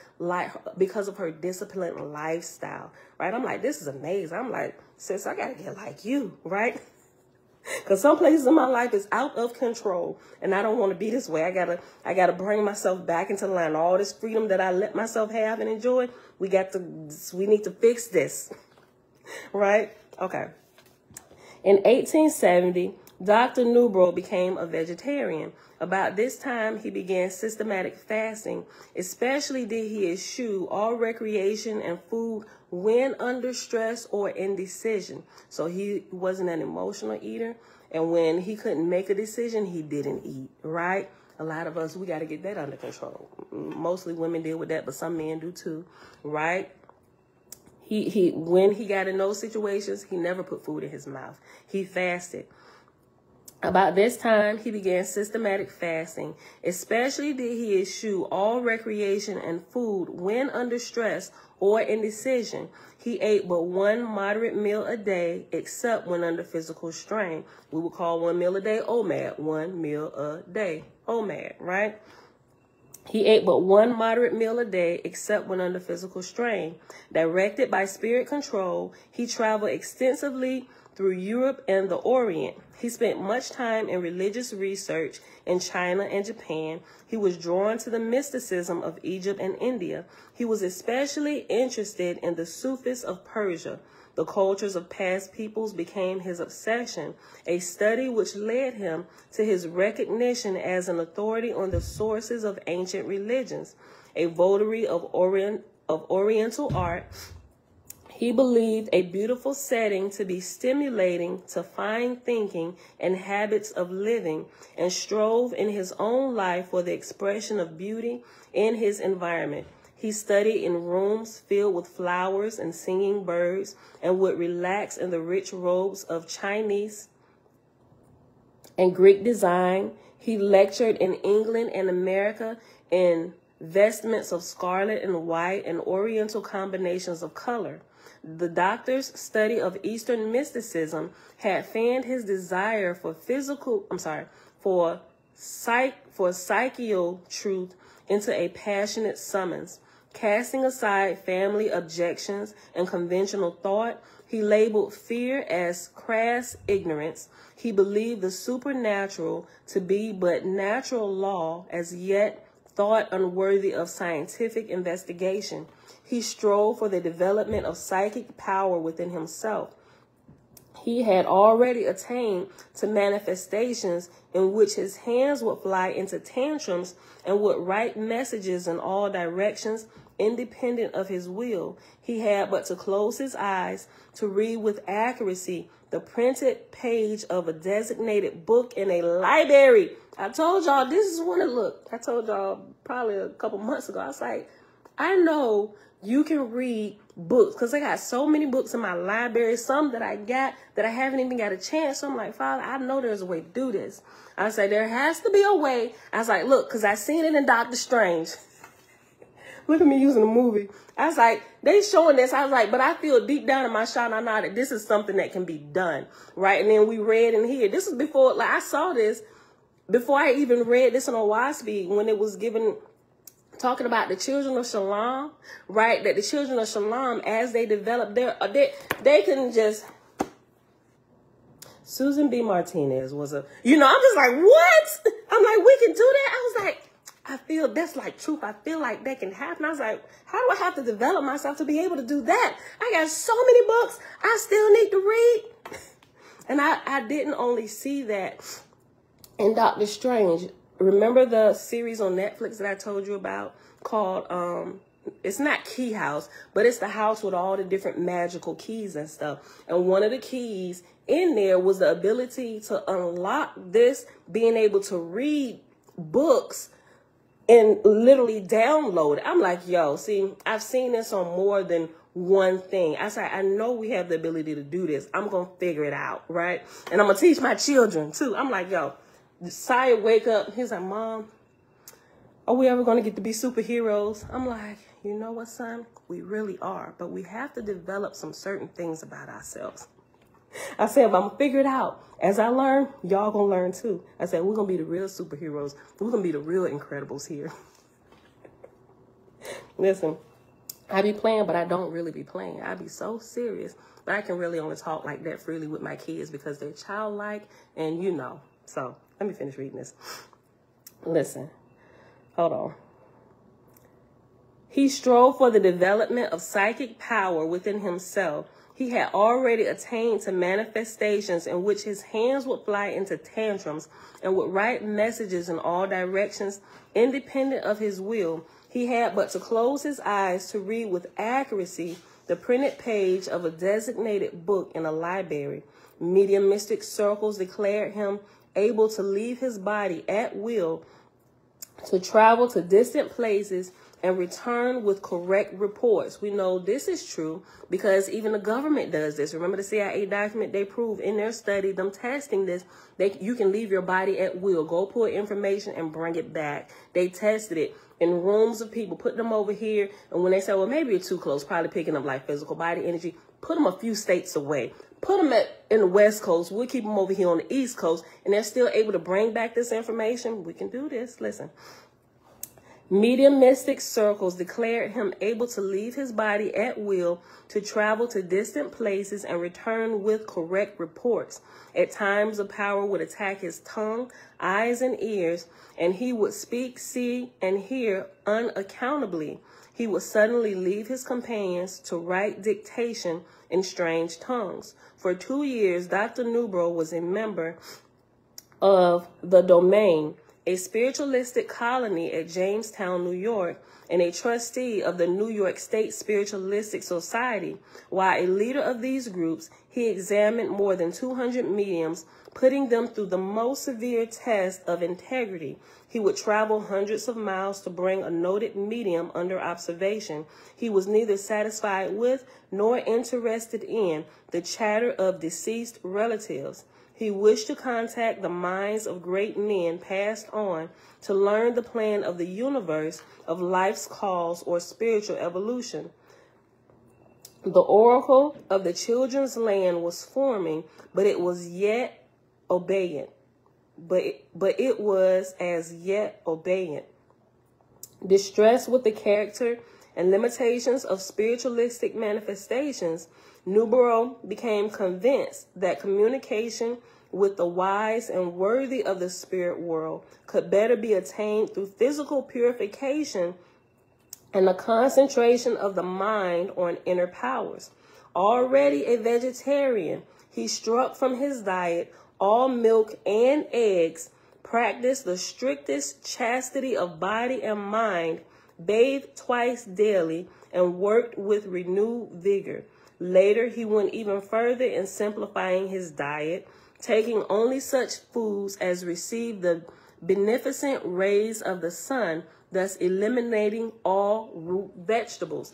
disciplined lifestyle, right? I'm like, this is amazing. I'm like, sis, I gotta get like you, right? Because some places in my life is out of control, and I don't want to be this way. I gotta bring myself back into line. All this freedom that I let myself have and enjoy, we need to fix this. Right? Okay. In 1870, Dr. Newbrough became a vegetarian. About this time, he began systematic fasting. Especially did he eschew all recreation and food when under stress or indecision. So he wasn't an emotional eater. And when he couldn't make a decision, he didn't eat, right? A lot of us, we got to get that under control. Mostly women deal with that, but some men do too, right? When he got in those situations, he never put food in his mouth. He fasted. About this time, he began systematic fasting. Especially did he eschew all recreation and food when under stress or indecision. He ate but one moderate meal a day, except when under physical strain. We would call 1 meal a day OMAD, 1 meal a day OMAD, right? He ate but one moderate meal a day, except when under physical strain. Directed by spirit control, he traveled extensively through Europe and the Orient. He spent much time in religious research in China and Japan. He was drawn to the mysticism of Egypt and India. He was especially interested in the Sufis of Persia. The cultures of past peoples became his obsession, a study which led him to his recognition as an authority on the sources of ancient religions. A votary of Oriental art, he believed a beautiful setting to be stimulating to fine thinking and habits of living, and strove in his own life for the expression of beauty in his environment. He studied in rooms filled with flowers and singing birds, and would relax in the rich robes of Chinese and Greek design. He lectured in England and America in vestments of scarlet and white and oriental combinations of color. The doctor's study of Eastern mysticism had fanned his desire for psychical truth into a passionate summons. Casting aside family objections and conventional thought, he labeled fear as crass ignorance. He believed the supernatural to be but natural law, as yet thought unworthy of scientific investigation. He strove for the development of psychic power within himself. He had already attained to manifestations in which his hands would fly into tantrums and would write messages in all directions, independent of his will. He had but to close his eyes to read with accuracy the printed page of a designated book in a library. I told y'all this is one of look. I told y'all probably a couple months ago. I was like, I know you can read books because I got so many books in my library, some that I got that I haven't even got a chance. So I'm like, Father, I know there's a way to do this. I said, there has to be a way. I was like, look, because I seen it in Doctor Strange. Look at me using a movie. I was like, they showing this. I was like, but I feel deep down in my shana that this is something that can be done, right? And then we read in here. This is before, like I saw this before I even read this on Oahspe when it was given, talking about the children of Shalom, right? That the children of Shalom, as they develop they can just. Susan B. Martinez was I'm just like, what? I'm like, we can do that? I was like, I feel that's like truth. I feel like that can happen. I was like, how do I have to develop myself to be able to do that? I got so many books I still need to read. And I didn't only see that in Doctor Strange. Remember the series on Netflix that I told you about called, it's not Key House, but it's the house with all the different magical keys and stuff. And one of the keys in there was the ability to unlock this, being able to read books and literally download it. I'm like, yo, see, I've seen this on more than one thing. I said, I know we have the ability to do this. I'm going to figure it out, right? And I'm going to teach my children, too. I'm like, yo, Sire wake up. He's like, Mom, are we ever going to get to be superheroes? I'm like, you know what, son? We really are. But we have to develop some certain things about ourselves. I said, but I'm going to figure it out. As I learn, y'all going to learn too. I said, we're going to be the real superheroes. We're going to be the real Incredibles here. Listen, I be playing, but I don't really be playing. I be so serious. But I can really only talk like that freely with my kids because they're childlike and you know. So let me finish reading this. Listen, hold on. He strove for the development of psychic power within himself. He had already attained to manifestations in which his hands would fly into tantrums and would write messages in all directions, independent of his will. He had but to close his eyes to read with accuracy the printed page of a designated book in a library. Mediumistic circles declared him able to leave his body at will to travel to distant places and return with correct reports. We know this is true because even the government does this. Remember the CIA document? They prove in their study, them testing this, you can leave your body at will. Go pull information and bring it back. They tested it in rooms of people, put them over here. And when they say, well, maybe you're too close, probably picking up like physical body energy, put them a few states away. Put them in the West Coast. We'll keep them over here on the East Coast. And they're still able to bring back this information. We can do this. Listen. Mediumistic circles declared him able to leave his body at will to travel to distant places and return with correct reports. At times, the power would attack his tongue, eyes, and ears, and he would speak, see, and hear unaccountably. He would suddenly leave his companions to write dictation in strange tongues. For 2 years, Dr. Newbro was a member of the Domain, a spiritualistic colony at Jamestown, New York, and a trustee of the New York State Spiritualistic Society. While a leader of these groups, he examined more than 200 mediums, putting them through the most severe test of integrity. He would travel hundreds of miles to bring a noted medium under observation. He was neither satisfied with nor interested in the chatter of deceased relatives. He wished to contact the minds of great men passed on to learn the plan of the universe, of life's cause or spiritual evolution. The oracle of the children's land was forming, but it was yet obeyant. But it was as yet obeyant. Distressed with the character and limitations of spiritualistic manifestations, Newbro became convinced that communication with the wise and worthy of the spirit world could better be attained through physical purification and the concentration of the mind on inner powers. Already a vegetarian, he struck from his diet all milk and eggs, practiced the strictest chastity of body and mind, bathed twice daily, and worked with renewed vigor. Later, he went even further in simplifying his diet, taking only such foods as receive the beneficent rays of the sun, thus eliminating all root vegetables.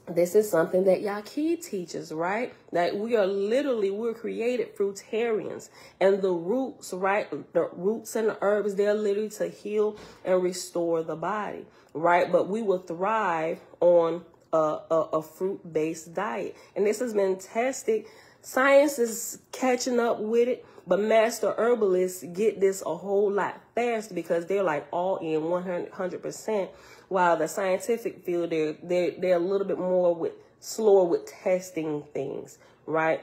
This is something that xiii teaches, right? That we're created fruitarians. And the roots, right? The roots and the herbs, they're literally to heal and restore the body, right? But we will thrive on a fruit-based diet. And this has been tested. Science is catching up with it, but master herbalists get this a whole lot faster because they're like all in 100%, while the scientific field, they're a little bit more slower with testing things, right?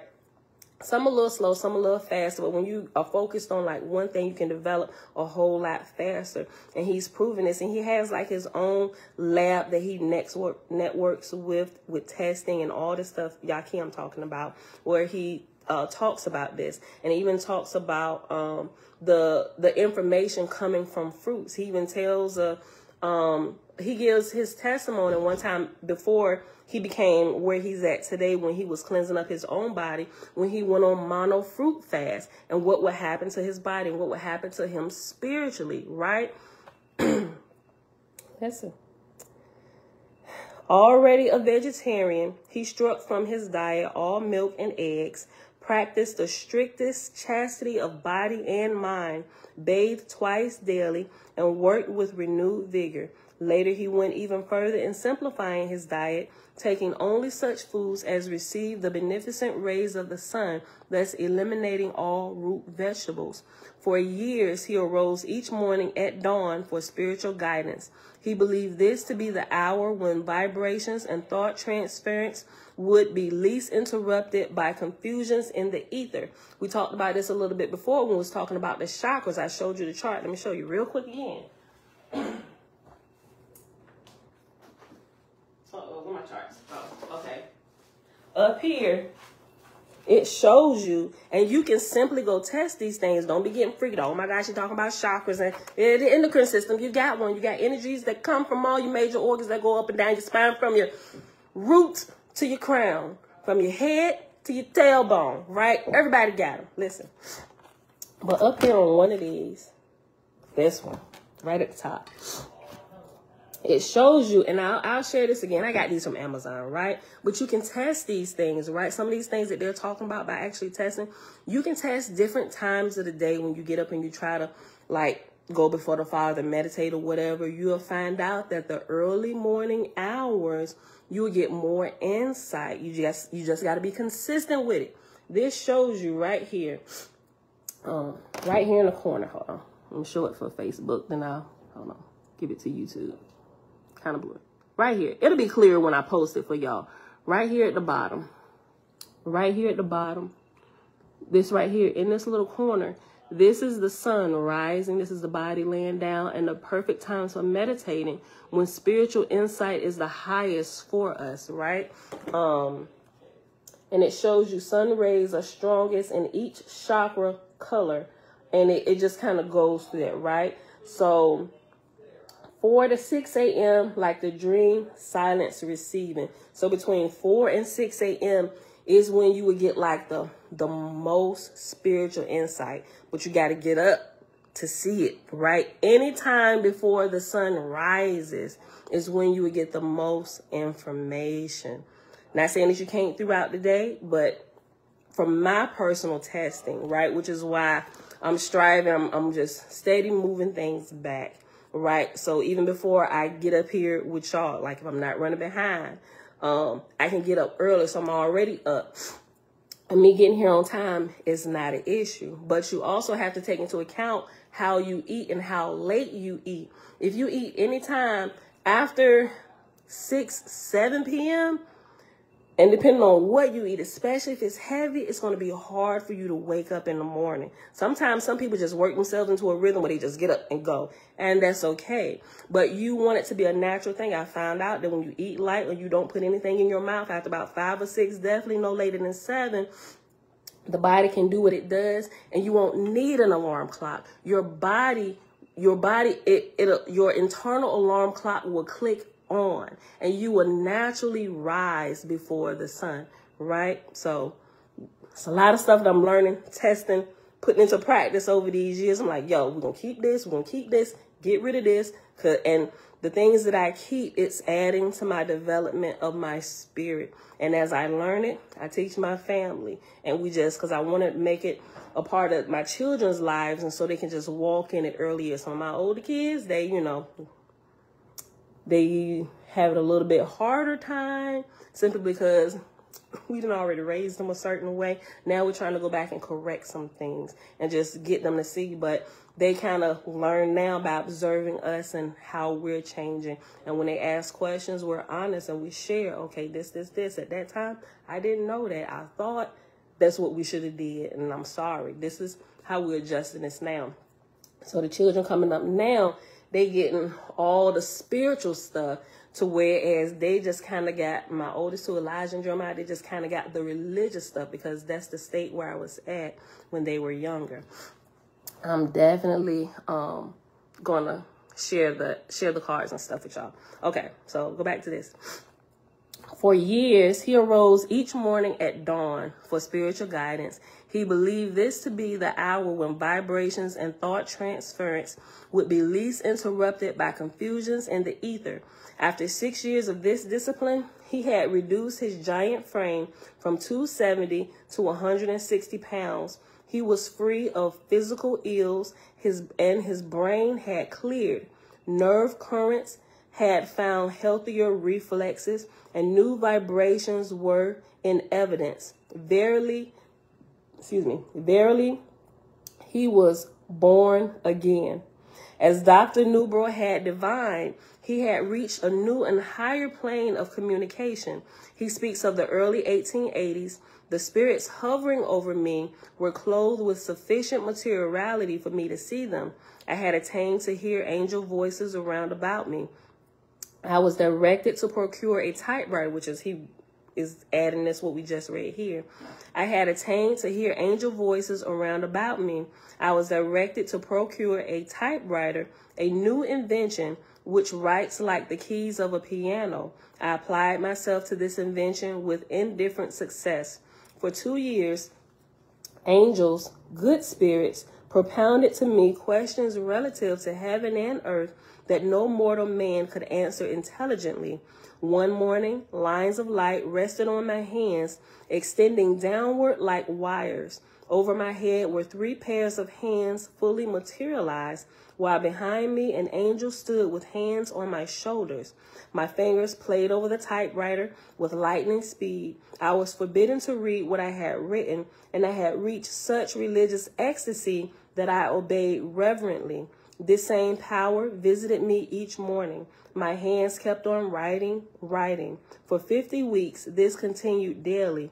Some a little slow, some a little faster, but when you are focused on like one thing, you can develop a whole lot faster. And he's proven this, and he has like his own lab that he networks with testing and all this stuff, xiii I'm talking about, where he talks about this, and even talks about the information coming from fruits. He even tells he gives his testimony one time before he became where he's at today, when he was cleansing up his own body, when he went on mono fruit fast, and what would happen to his body and what would happen to him spiritually, right? Listen. Already a vegetarian, he struck from his diet all milk and eggs, practiced the strictest chastity of body and mind, bathed twice daily, and worked with renewed vigor. Later, he went even further in simplifying his diet, taking only such foods as receive the beneficent rays of the sun, thus eliminating all root vegetables. For years, he arose each morning at dawn for spiritual guidance. He believed this to be the hour when vibrations and thought transference would be least interrupted by confusions in the ether. We talked about this a little bit before when we was talking about the chakras. I showed you the chart. Let me show you real quick again. Where my charts? Oh, okay. Up here, it shows you, and you can simply go test these things. Don't be getting freaked out. Oh my gosh, you're talking about chakras and the endocrine system. You got one. You got energies that come from all your major organs that go up and down your spine, from your roots to your crown, from your head to your tailbone, right? Everybody got them. Listen. But up here on one of these, this one, right at the top, it shows you, and I'll share this again. I got these from Amazon, right? But you can test these things, right? Some of these things that they're talking about by actually testing, you can test different times of the day when you get up and you try to like go before the Father, meditate or whatever. You'll find out that the early morning hours, you will get more insight. You just got to be consistent with it. This shows you right here, right here in the corner. Hold on. Let me show it for Facebook. Then hold on, give it to YouTube. Kind of blurry. Right here. It'll be clear when I post it for y'all. Right here at the bottom. Right here at the bottom. This right here in this little corner. This is the sun rising. This is the body laying down, and the perfect time for meditating when spiritual insight is the highest for us, right? And it shows you sun rays are strongest in each chakra color, and it just kind of goes through that, right? So 4 to 6 a.m., like the dream, silence, receiving. So between 4 and 6 a.m. is when you would get like the most spiritual insight. But you got to get up to see it, right? Anytime before the sun rises is when you would get the most information. Not saying that you can't throughout the day, but from my personal testing, right, which is why I'm striving, I'm just steady moving things back. Right. So even before I get up here with y'all, like if I'm not running behind, I can get up early. So I'm already up. And me getting here on time is not an issue. But you also have to take into account how you eat and how late you eat. If you eat anytime after 6, 7 p.m., and depending on what you eat, especially if it's heavy, it's going to be hard for you to wake up in the morning. Sometimes some people just work themselves into a rhythm where they just get up and go. And that's okay. But you want it to be a natural thing. I found out that when you eat light or you don't put anything in your mouth after about 5 or 6, definitely no later than 7, the body can do what it does. And you won't need an alarm clock. Your internal alarm clock will click on, and you will naturally rise before the sun, right? So it's a lot of stuff that I'm learning, testing, putting into practice over these years. I'm like, yo, we're going to keep this, get rid of this. And the things that I keep, it's adding to my development of my spirit. And as I learn it, I teach my family. And because I want to make it a part of my children's lives, and so they can just walk in it earlier. Some of my older kids, they have it a little bit harder time simply because we done already raised them a certain way. Now we're trying to go back and correct some things and just get them to see. But they kind of learn now by observing us and how we're changing. And when they ask questions, we're honest and we share, okay, this. At that time, I didn't know that. I thought that's what we should have did. And I'm sorry. This is how we're adjusting this now. So the children coming up now, they getting all the spiritual stuff, to whereas they just kind of got, my oldest two, Elijah and Jeremiah, they just kind of got the religious stuff because that's the state where I was at when they were younger. I'm definitely gonna share the cards and stuff with y'all. Okay, so go back to this. For years, he arose each morning at dawn for spiritual guidance. He believed this to be the hour when vibrations and thought transference would be least interrupted by confusions in the ether. After 6 years of this discipline, he had reduced his giant frame from 270 to 160 pounds. He was free of physical ills, and his brain had cleared. Nerve currents had found healthier reflexes, and new vibrations were in evidence. Verily, he was born again. As Dr. Newbro had divined, he had reached a new and higher plane of communication. He speaks of the early 1880s. The spirits hovering over me were clothed with sufficient materiality for me to see them. I had attained to hear angel voices around about me. I was directed to procure a typewriter, which is he is adding this what we just read here. I had attained to hear angel voices around about me. I was directed to procure a typewriter, a new invention which writes like the keys of a piano. I applied myself to this invention with indifferent success. For 2 years, angels, good spirits, propounded to me questions relative to heaven and earth that no mortal man could answer intelligently. One morning, lines of light rested on my hands, extending downward like wires. Over my head were 3 pairs of hands fully materialized, while behind me an angel stood with hands on my shoulders. My fingers played over the typewriter with lightning speed. I was forbidden to read what I had written, and I had reached such religious ecstasy that I obeyed reverently. This same power visited me each morning. My hands kept on writing. For 50 weeks, this continued daily.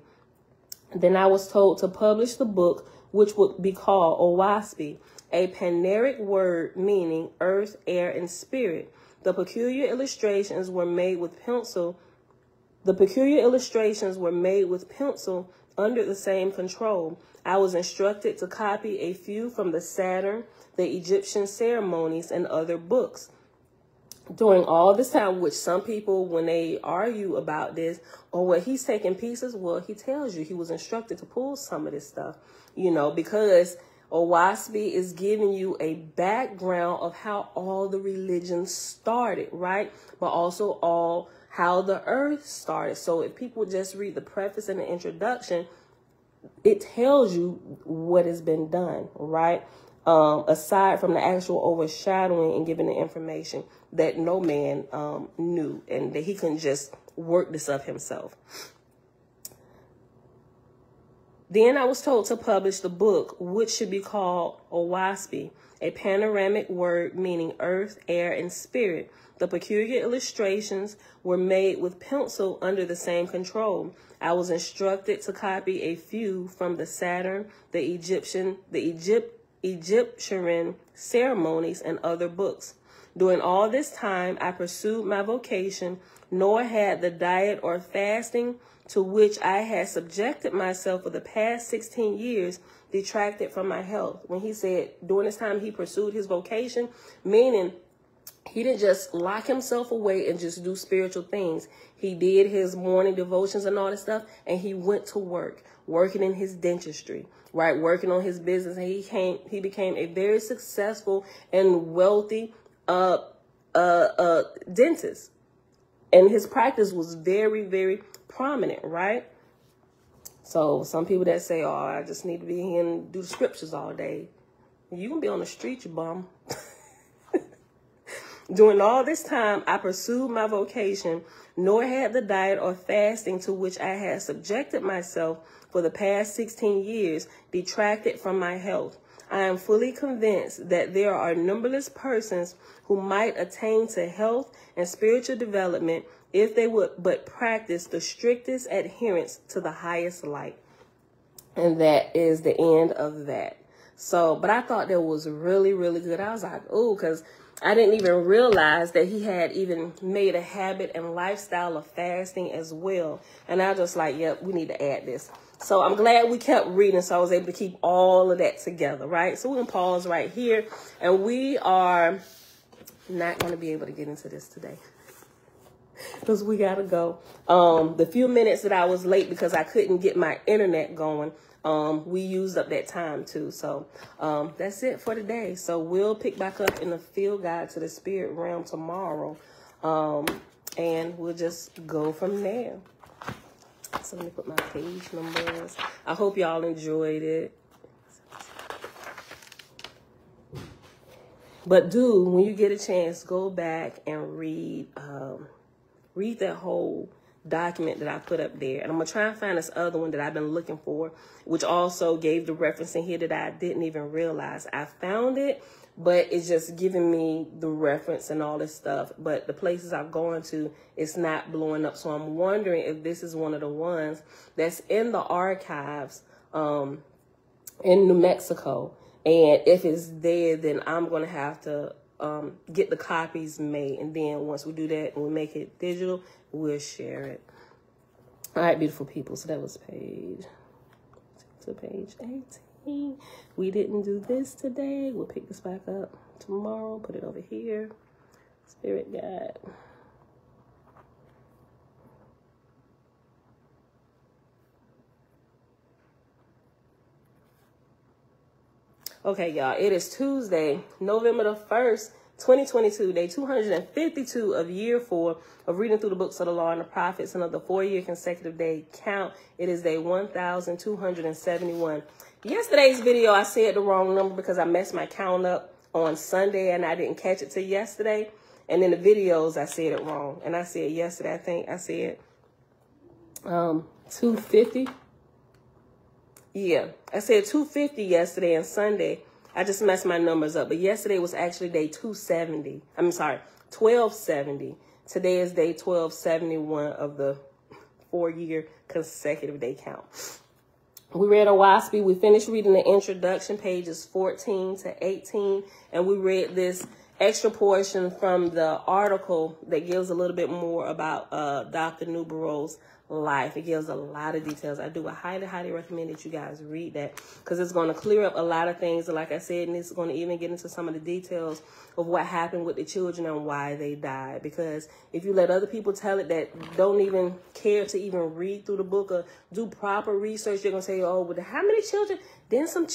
Then I was told to publish the book, which would be called Oahspe, a Panaric word meaning earth, air, and spirit. The peculiar illustrations were made with pencil. Under the same control. I was instructed to copy a few from the Saturn, the Egyptian ceremonies, and other books. During all this time, which some people, when they argue about this, or what he's taking pieces, well, he tells you he was instructed to pull some of this stuff, because Oahspe is giving you a background of how all the religions started, right? But also how the earth started. So if people just read the preface and the introduction, it tells you what has been done, right? Aside from the actual overshadowing and giving the information that no man knew, and that he couldn't just work this up himself. Then I was told to publish the book, which should be called Oahspe, a panoramic word meaning earth, air, and spirit. The peculiar illustrations were made with pencil under the same control. I was instructed to copy a few from the Saturn, the Egyptian ceremonies, and other books. During all this time, I pursued my vocation, nor had the diet or fasting to which I had subjected myself for the past 16 years detracted from my health. When he said during this time he pursued his vocation, meaning he didn't just lock himself away and just do spiritual things. He did his morning devotions and all this stuff, and he went to work, working in his dentistry, right? Working on his business. And he became a very successful and wealthy dentist. And his practice was very, very prominent, right? So some people that say, oh, I just need to be here and do the scriptures all day. You can be on the street, you bum. During all this time, I pursued my vocation, nor had the diet or fasting to which I had subjected myself for the past 16 years detracted from my health. I am fully convinced that there are numberless persons who might attain to health and spiritual development if they would but practice the strictest adherence to the highest light. And that is the end of that. So, but I thought that was really, really good. I was like, oh, because I didn't even realize that he had even made a habit and lifestyle of fasting as well. And I was just like, yep, we need to add this. So I'm glad we kept reading, so I was able to keep all of that together, right? So we're going to pause right here, and we are not going to be able to get into this today because we got to go. The few minutes that I was late because I couldn't get my internet going, we used up that time too. So that's it for today. So we'll pick back up in the Field Guide to the Spirit Realm tomorrow, and we'll just go from there. So let me put my page numbers. I hope y'all enjoyed it. But when you get a chance, go back and read that whole document that I put up there. And I'm going to try and find this other one that I've been looking for, which also gave the reference in here that I didn't even realize. I found it, but it's just giving me the reference and all this stuff. But the places I've gone to, it's not blowing up. So I'm wondering if this is one of the ones that's in the archives in New Mexico. And if it's there, then I'm going to have to get the copies made. And then once we do that and we make it digital, we'll share it. All right, beautiful people. So that was page 18. We didn't do this today. We'll pick this back up tomorrow. Put it over here. Spirit guide. Okay, y'all, it is Tuesday, November the 1st, 2022, day 252 of year 4 of reading through the books of the law and the prophets and of the 4-year consecutive day count. It is day 1271. Yesterday's video, I said the wrong number because I messed my count up on Sunday and I didn't catch it till yesterday. And in the videos, I said it wrong. And I said yesterday, I think I said 250. Yeah, I said 250 yesterday and Sunday. I just messed my numbers up. But yesterday was actually day 270. I'm sorry, 1270. Today is day 1271 of the 4-year consecutive day count. We read Oahspe. We finished reading the introduction, pages 14 to 18. And we read this extra portion from the article that gives a little bit more about Dr. Newborough's life. It gives a lot of details. I highly recommend that you guys read that because it's going to clear up a lot of things. And like I said, and it's going to even get into some of the details of what happened with the children and why they died. Because if you let other people tell it that don't even care to even read through the book or do proper research, they're going to say, oh, but how many children? Then some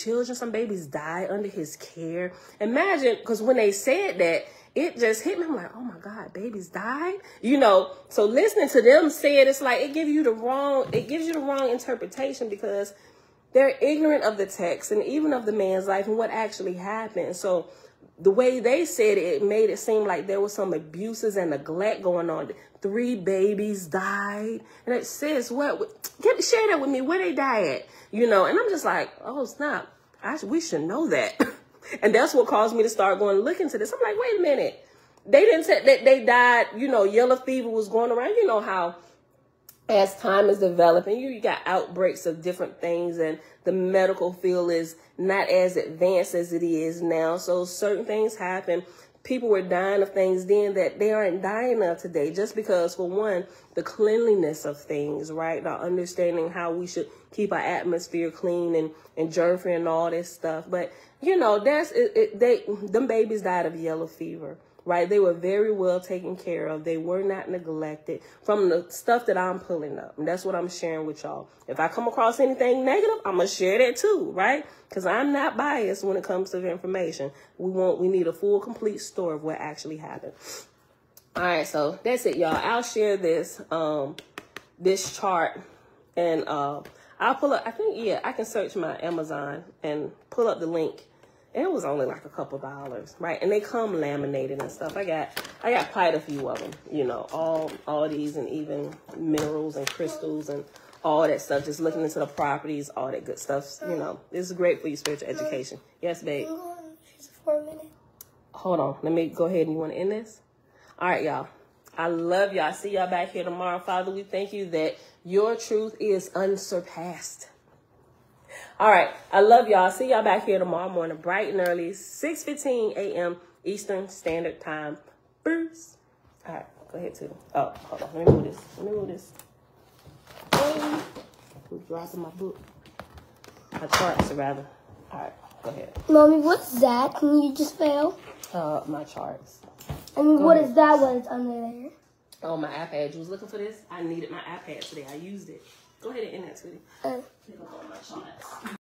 babies died under his care. Imagine, because when they said that, it just hit me. I'm like, oh my God, babies died. You know, so listening to them say it, it's like it gives you the wrong interpretation because they're ignorant of the text and even of the man's life and what actually happened. So the way they said it, it made it seem like there was some abuses and neglect going on. 3 babies died. And it says, share that with me, where they died at, you know. And I'm just like, oh, snap. We should know that. And that's what caused me to start going to look into this. I'm like, wait a minute. They didn't say that they died, you know, yellow fever was going around. You know how as time is developing, you got outbreaks of different things and the medical field is not as advanced as it is now. So certain things happen. People were dying of things then that they aren't dying of today just because, for one, the cleanliness of things, right? Not understanding how we should keep our atmosphere clean and germ-free and all this stuff. But, you know, them babies died of yellow fever, right? They were very well taken care of. They were not neglected from the stuff that I'm pulling up. And that's what I'm sharing with y'all. If I come across anything negative, I'm going to share that too, right? Because I'm not biased when it comes to information. We need a full, complete story of what actually happened. All right, so that's it, y'all. I'll share this this chart and I'll pull up. I think, yeah, I can search my Amazon and pull up the link. And it was only like a couple dollars, right? And they come laminated and stuff. I got quite a few of them, you know, all these and even minerals and crystals and all that stuff. Just looking into the properties, all that good stuff. You know, this is great for your spiritual education. Yes, babe. For a minute. Hold on. Let me go ahead. And you want to end this? All right, y'all. I love y'all. See y'all back here tomorrow. Father, we thank you that your truth is unsurpassed. All right. I love y'all. See y'all back here tomorrow morning, bright and early, 6:15 a.m. Eastern Standard Time. Bruce. All right. Go ahead, too. Oh, hold on. Let me move this. I'm dropping my book. My charts, rather. All right. Go ahead. Mommy, what's that? Can you just spell? My charts. And what is that? What is under there? Oh, my iPad. You was looking for this? I needed my iPad today. I used it. Go ahead and end that, sweetie. My charts.